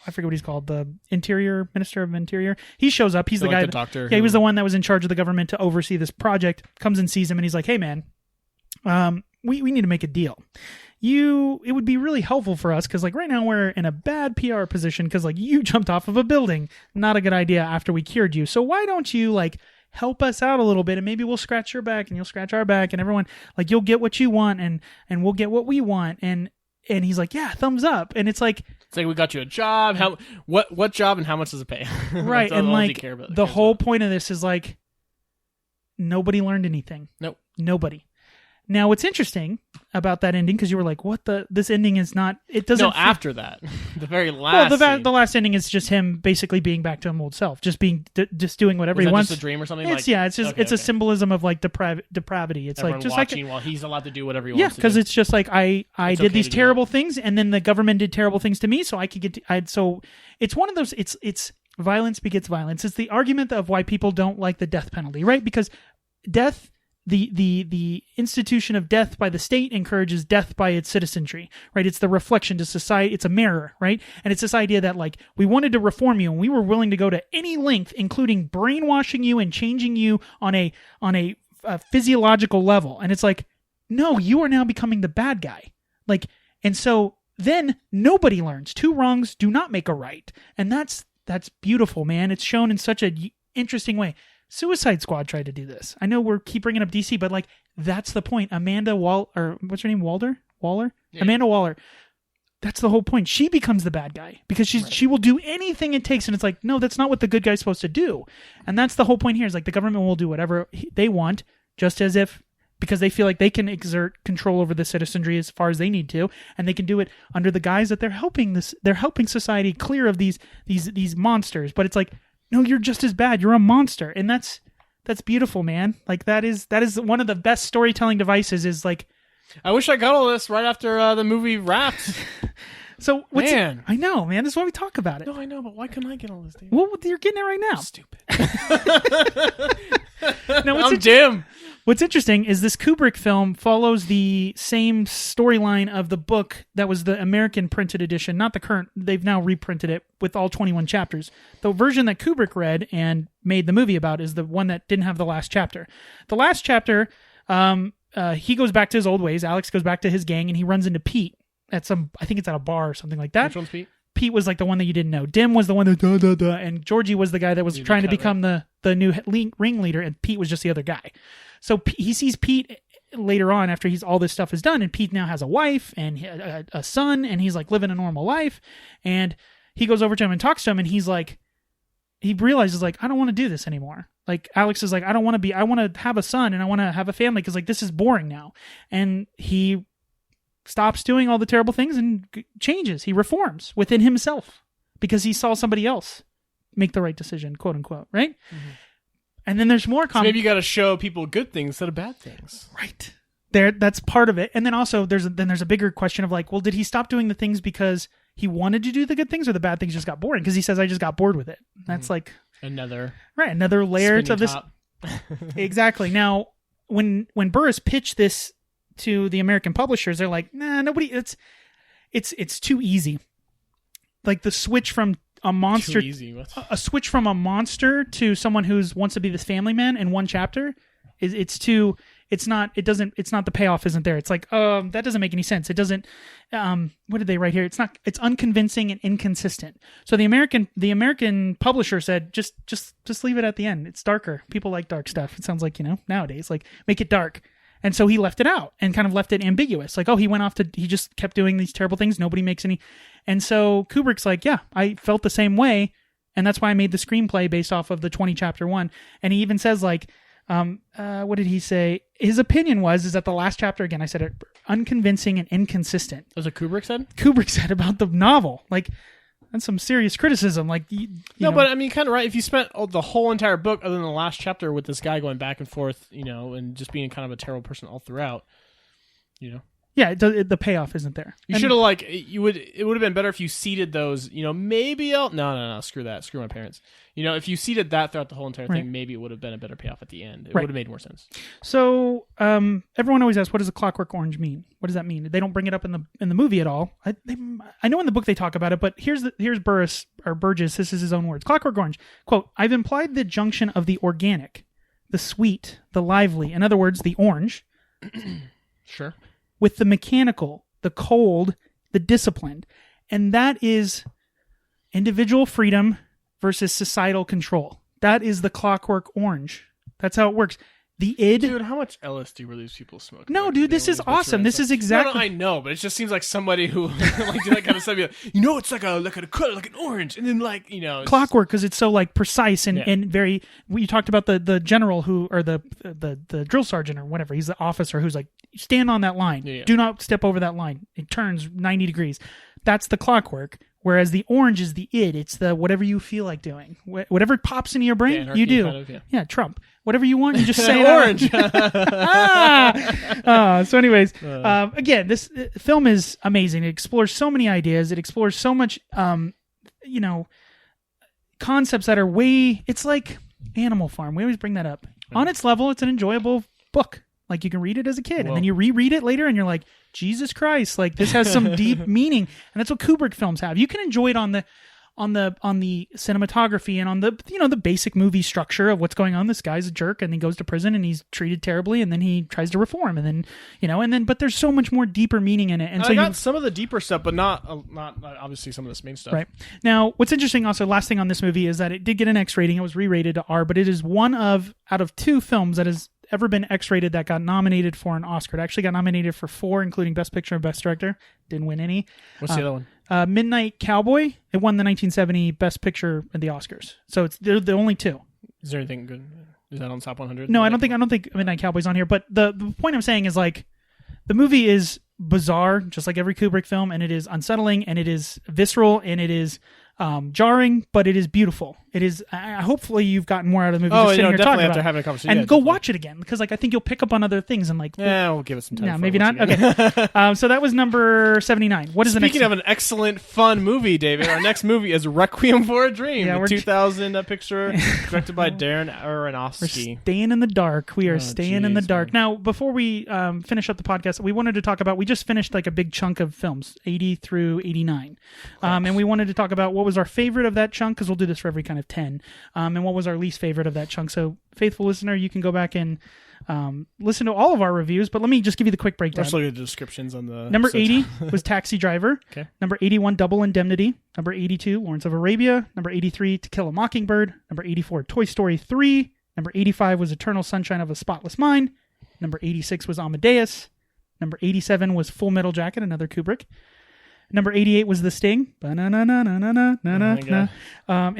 [SPEAKER 1] forget what he's called, the minister of interior. He shows up. He's the guy.
[SPEAKER 2] The doctor.
[SPEAKER 1] Yeah, he was the one that was in charge of the government to oversee this project. Comes and sees him, and he's like, hey man, we need to make a deal. It would be really helpful for us because like right now we're in a bad PR position because like you jumped off of a building. Not a good idea after we cured you. So why don't you like help us out a little bit and maybe we'll scratch your back and you'll scratch our back and everyone like you'll get what you want and we'll get what we want and he's like, yeah, thumbs up. And it's like
[SPEAKER 2] we got you a job. What job and how much does it pay?
[SPEAKER 1] Right. And like the whole point of this is like nobody learned anything.
[SPEAKER 2] Nope.
[SPEAKER 1] Nobody. Now, what's interesting about that ending, because you were like, "What this ending is not? It doesn't."
[SPEAKER 2] No, after that, the very last.
[SPEAKER 1] Well, the last ending is just him basically being back to his old self, just doing whatever he wants.
[SPEAKER 2] Just a dream or something.
[SPEAKER 1] It's just a symbolism of like depravity. It's
[SPEAKER 2] everyone
[SPEAKER 1] like just
[SPEAKER 2] watching
[SPEAKER 1] like
[SPEAKER 2] while he's allowed to do whatever he wants.
[SPEAKER 1] Yeah, because it's just like I did these terrible things, and then the government did terrible things to me, so I could get. So it's one of those. It's violence begets violence. It's the argument of why people don't like the death penalty, right? Because death. The institution of death by the state encourages death by its citizenry, right? It's the reflection to society. It's a mirror, right? And it's this idea that like we wanted to reform you and we were willing to go to any length, including brainwashing you and changing you on a physiological level. And it's like, no, you are now becoming the bad guy. Like, and so then nobody learns. Two wrongs do not make a right. And that's beautiful, man. It's shown in such a interesting way. Suicide Squad tried to do this. I know we keep bringing up DC, but like that's the point. Amanda what's her name? Waller? Yeah. Amanda Waller. That's the whole point. She becomes the bad guy because she will do anything it takes, and it's like, no, that's not what the good guy's supposed to do. And that's the whole point here. Is like the government will do whatever they want, just as if because they feel like they can exert control over the citizenry as far as they need to, and they can do it under the guise that they're helping society clear of these monsters. But it's like, no, you're just as bad. You're a monster. And that's beautiful, man. Like that is one of the best storytelling devices is like,
[SPEAKER 2] I wish I got all this right after the movie wrapped.
[SPEAKER 1] So I know, man. This is why we talk about it.
[SPEAKER 2] No, I know, but why couldn't I get all this, Dave?
[SPEAKER 1] Well, you're getting it right now.
[SPEAKER 2] Stupid.
[SPEAKER 1] No,
[SPEAKER 2] I'm dim.
[SPEAKER 1] What's interesting is this Kubrick film follows the same storyline of the book that was the American printed edition, not the current. They've now reprinted it with all 21 chapters. The version that Kubrick read and made the movie about is the one that didn't have the last chapter. The last chapter, he goes back to his old ways. Alex goes back to his gang, and he runs into Pete at I think it's at a bar or something like that.
[SPEAKER 2] Which one's Pete?
[SPEAKER 1] Pete was like the one that you didn't know. Dim was the one that and Georgie was the guy that was trying to become the new ringleader, and Pete was just the other guy. So he sees Pete later on after all this stuff is done, and Pete now has a wife and a son, and he's like living a normal life. And he goes over to him and talks to him, and he's like, he realizes like, I don't want to do this anymore. Like Alex is like, I want to have a son and I want to have a family because like this is boring now. And he stops doing all the terrible things and changes. He reforms within himself because he saw somebody else make the right decision, quote unquote, right? Mm-hmm. And then there's more.
[SPEAKER 2] So maybe you got to show people good things instead of bad things,
[SPEAKER 1] right? That's part of it. And then also there's a bigger question of like, well, did he stop doing the things because he wanted to do the good things, or the bad things just got boring? Because he says, I just got bored with it. That's like
[SPEAKER 2] another
[SPEAKER 1] layer to this. Exactly. Now, when Burris pitched this to the American publishers, they're like, nah, nobody. It's too easy. Like the switch from a monster, a switch from a monster to someone who's wants to be this family man in one chapter it's not the payoff isn't there. It's like, that doesn't make any sense. It doesn't, what did they write here? It's unconvincing and inconsistent. So the American publisher said, just leave it at the end. It's darker. People like dark stuff. It sounds like, nowadays, like make it dark. And so he left it out and kind of left it ambiguous. Like, he just kept doing these terrible things. Nobody makes any. And so Kubrick's like, yeah, I felt the same way. And that's why I made the screenplay based off of the 20 chapter one. And he even says like, what did he say? His opinion is that the last chapter, again, I said it, unconvincing and inconsistent.
[SPEAKER 2] That's what Kubrick said?
[SPEAKER 1] Kubrick said about the novel. Like, that's some serious criticism. Like,
[SPEAKER 2] but I mean, kind of right. If you spent the whole entire book, other than the last chapter, with this guy going back and forth, and just being kind of a terrible person all throughout,
[SPEAKER 1] Yeah, the payoff isn't there.
[SPEAKER 2] You should have it would have been better if you seeded those. Maybe no, screw that, screw my parents. If you seeded that throughout the whole entire thing, maybe it would have been a better payoff at the end. It would have made more sense.
[SPEAKER 1] So, everyone always asks, what does a Clockwork Orange mean? What does that mean? They don't bring it up in the movie at all. I know in the book they talk about it, but here's Burris or Burgess. This is his own words. Clockwork Orange. Quote: I've implied the junction of the organic, the sweet, the lively. In other words, the orange.
[SPEAKER 2] Sure.
[SPEAKER 1] With the mechanical, the cold, the disciplined. And that is individual freedom versus societal control. That is the Clockwork Orange. That's how it works. The id...
[SPEAKER 2] Dude, how much LSD were these people smoking?
[SPEAKER 1] No, dude, this is awesome. This is exactly...
[SPEAKER 2] No, I know, but it just seems like somebody who do that kind of stuff. It's like a color, like an orange. And then
[SPEAKER 1] Clockwork, because it's so precise and very... You talked about the general or the drill sergeant or whatever. He's the officer who's like, stand on that line. Yeah. Do not step over that line. It turns 90 degrees. That's the clockwork. Whereas the orange is the id. It's the whatever you feel like doing. Whatever pops into your brain, you do. Kind of, yeah, Trump. Whatever you want, you just say
[SPEAKER 2] orange.
[SPEAKER 1] So anyways, again, this film is amazing. It explores so many ideas. It explores so much, concepts that are it's like Animal Farm. We always bring that up. On its level, it's an enjoyable book. Like, you can read it as a kid, and then you reread it later, and you're like, Jesus Christ! Like, this has some deep meaning, and that's what Kubrick films have. You can enjoy it on the cinematography and on the the basic movie structure of what's going on. This guy's a jerk, and he goes to prison, and he's treated terribly, and then he tries to reform, and then but there's so much more deeper meaning in it. And so
[SPEAKER 2] I got some of the deeper stuff, but not obviously some of this main stuff.
[SPEAKER 1] Right now, what's interesting also, last thing on this movie is that it did get an X rating. It was re-rated to R, but it is one out of two films that has ever been X-rated that got nominated for an Oscar. It actually got nominated for 4, including Best Picture and Best Director. Didn't win any.
[SPEAKER 2] What's the other one?
[SPEAKER 1] Midnight Cowboy. It won the 1970 Best Picture at the Oscars. So they're the only two.
[SPEAKER 2] Is there anything good? Is that on top 100?
[SPEAKER 1] No, I don't think Midnight Cowboy's on here. But the point I'm saying is the movie is bizarre, just like every Kubrick film, and it is unsettling, and it is visceral, and it is jarring, but it is beautiful. It is. Hopefully, you've gotten more out of the movie.
[SPEAKER 2] Oh, definitely after having a conversation,
[SPEAKER 1] and go watch it again, because I think you'll pick up on other things and
[SPEAKER 2] we'll give it some time.
[SPEAKER 1] Yeah, maybe not. Okay. So that was number 79. What is the next?
[SPEAKER 2] Speaking of an excellent, fun movie, David, our next movie is Requiem for a Dream, the 2000 picture directed by Darren Aronofsky.
[SPEAKER 1] We're staying in the dark. We are staying in the dark. Man. Now, before we finish up the podcast, we wanted to talk about. We just finished a big chunk of films, 80 through 89, and we wanted to talk about what was our favorite of that chunk, because we'll do this for every kind of 10. And what was our least favorite of that chunk. So, faithful listener, you can go back and listen to all of our reviews, but let me just give you the quick breakdown.
[SPEAKER 2] Let's look at the descriptions on the...
[SPEAKER 1] Number 80 was Taxi Driver.
[SPEAKER 2] Okay.
[SPEAKER 1] Number 81, Double Indemnity. Number 82, Lawrence of Arabia. Number 83, To Kill a Mockingbird. Number 84, Toy Story 3. Number 85 was Eternal Sunshine of a Spotless Mind. Number 86 was Amadeus. Number 87 was Full Metal Jacket, another Kubrick. Number 88 was The Sting. And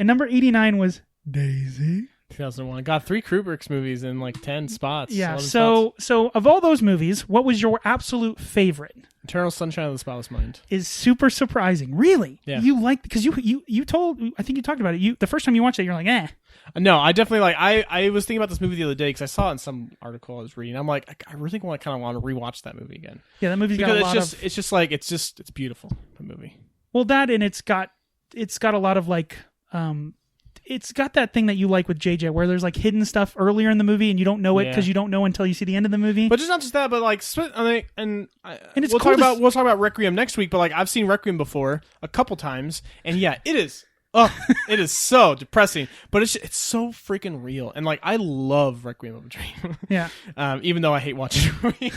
[SPEAKER 1] number 89 was Daisy.
[SPEAKER 2] 2001. Got 3 Kubrick's movies in 10 spots.
[SPEAKER 1] Yeah. So of all those movies, what was your absolute favorite?
[SPEAKER 2] Eternal Sunshine of the Spotless Mind
[SPEAKER 1] is super surprising. Really?
[SPEAKER 2] Yeah.
[SPEAKER 1] You like, because you told, I think you talked about it. The first time you watched it, you're like, eh.
[SPEAKER 2] No, I definitely like. I was thinking about this movie the other day because I saw it in some article I was reading. I'm like, I really want to rewatch that movie again.
[SPEAKER 1] Yeah, that movie's got a lot of.
[SPEAKER 2] It's beautiful. The movie.
[SPEAKER 1] Well, that and it's got a lot of like, it's got that thing that you like with JJ, where there's like hidden stuff earlier in the movie and you don't know it because you don't know until you see the end of the movie.
[SPEAKER 2] But it's not just that, but like, and
[SPEAKER 1] it's
[SPEAKER 2] we'll talk about Requiem next week. But like, I've seen Requiem before a couple times, and yeah, it is. Oh, it is so depressing, but it's so freaking real, and like I love Requiem of a Dream.
[SPEAKER 1] Yeah.
[SPEAKER 2] Even though I hate watching the movie,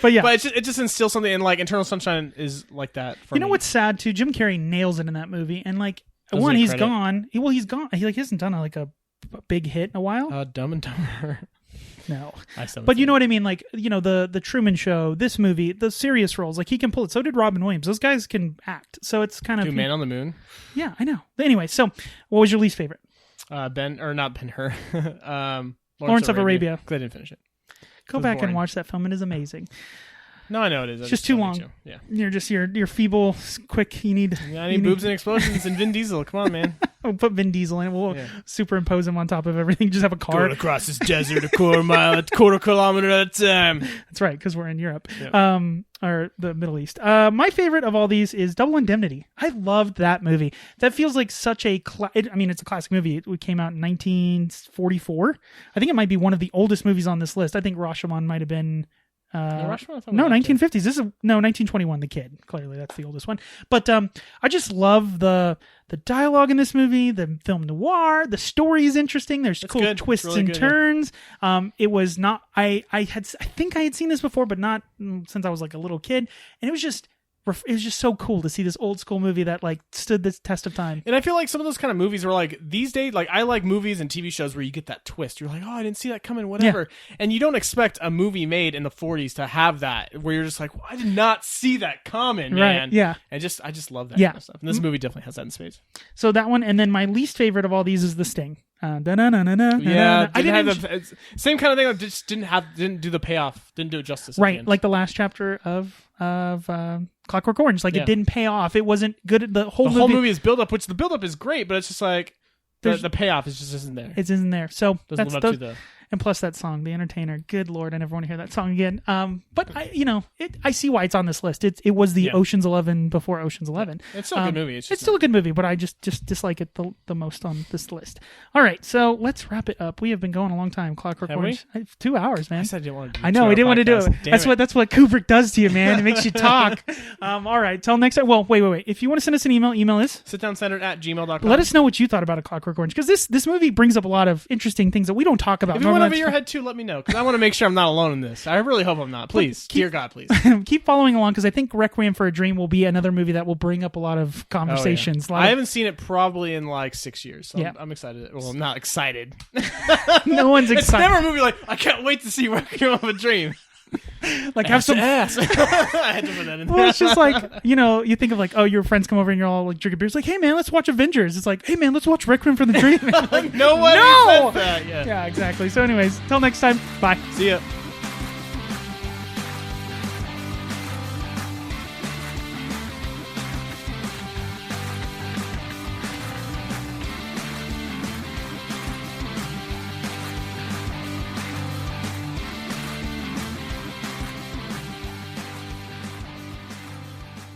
[SPEAKER 1] but yeah,
[SPEAKER 2] but it just instills something, and like Eternal Sunshine is like that. For me.
[SPEAKER 1] What's sad too? Jim Carrey nails it in that movie, and like he's gone. He's gone. He hasn't done a big hit in a while.
[SPEAKER 2] Dumb and Dumber.
[SPEAKER 1] No, but you know what I mean. Like the Truman Show, this movie, the serious roles, like he can pull it. So did Robin Williams. Those guys can act. So it's kind of
[SPEAKER 2] Man on the Moon.
[SPEAKER 1] Yeah, I know. But anyway, so what was your least favorite?
[SPEAKER 2] Not Ben-Hur.
[SPEAKER 1] Lawrence of Arabia.
[SPEAKER 2] Because I didn't finish it.
[SPEAKER 1] Go back and watch that film. It is amazing.
[SPEAKER 2] No, I know it is.
[SPEAKER 1] It's just too long.
[SPEAKER 2] Yeah.
[SPEAKER 1] You're feeble, quick. I need
[SPEAKER 2] boobs and explosions and Vin Diesel. Come on, man.
[SPEAKER 1] We'll put Vin Diesel in. We'll superimpose him on top of everything. Just have a car.
[SPEAKER 2] Going across this desert a quarter kilometer at a time.
[SPEAKER 1] That's right, because we're in Europe.
[SPEAKER 2] Yeah.
[SPEAKER 1] Or the Middle East. My favorite of all these is Double Indemnity. I loved that movie. That feels like such a it's a classic movie. It came out in 1944. I think it might be one of the oldest movies on this list. I think Rashomon might have been 1950s. This is 1921. The Kid. Clearly, that's the oldest one. But I just love the dialogue in this movie. The film noir. The story is interesting. There's cool twists really and turns. Yeah. It was not. I think I had seen this before, but not since I was like a little kid. And it was just so cool to see this old school movie that like stood the test of time.
[SPEAKER 2] And I feel like some of those kind of movies were like these days, like I like movies and TV shows where you get that twist. You're like, oh, I didn't see that coming, whatever. Yeah. And you don't expect a movie made in the 40s to have that, where you're just like, well, I did not see that coming, man.
[SPEAKER 1] Right, yeah.
[SPEAKER 2] And I just love that kind of stuff. And this movie definitely has that in spades.
[SPEAKER 1] So that one, and then my least favorite of all these is The Sting.
[SPEAKER 2] Same kind of thing. Just didn't do the payoff, didn't do it justice.
[SPEAKER 1] Right, like the last chapter of Clockwork Orange. Like it didn't pay off. It wasn't good. The whole movie is
[SPEAKER 2] build up, which the build up is great, but it's just like the payoff just isn't there.
[SPEAKER 1] It isn't there. So
[SPEAKER 2] doesn't live up to the.
[SPEAKER 1] And plus that song, The Entertainer. Good Lord, I never want to hear that song again. But I see why it's on this list. It was the Ocean's 11 before Ocean's 11.
[SPEAKER 2] It's still a good movie.
[SPEAKER 1] It's still a good movie, but I just dislike it the most on this list. All right, so let's wrap it up. We have been going a long time. Clockwork Orange. 2 hours, man.
[SPEAKER 2] I said I didn't want to do
[SPEAKER 1] I know, we didn't want to do it. That's what Kubrick does to you, man. It makes you talk. All right, till next time. Well, wait. If you want to send us an email is
[SPEAKER 2] sitdowncentered@gmail.com.
[SPEAKER 1] Let us know what you thought about A Clockwork Orange, because this movie brings up a lot of interesting things that we don't talk about.
[SPEAKER 2] If you went over your head too, let me know, because I want to make sure I'm not alone in this. I really hope I'm not. Please, dear God, please.
[SPEAKER 1] Keep following along, because I think Requiem for a Dream will be another movie that will bring up a lot of conversations.
[SPEAKER 2] I haven't seen it probably in like 6 years, so I'm excited. Well, I'm not excited.
[SPEAKER 1] No one's excited.
[SPEAKER 2] It's never a movie like, I can't wait to see Requiem of a Dream.
[SPEAKER 1] Like have some
[SPEAKER 2] ass. I had to put that in there.
[SPEAKER 1] Well, it's just like, you think of like, oh, your friends come over and you're all like drinking beers. Like, hey man, let's watch Avengers. It's like, hey man, let's watch Requiem for the Dream.
[SPEAKER 2] No one says that.
[SPEAKER 1] Yeah, exactly. So anyways, till next time. Bye.
[SPEAKER 2] See ya.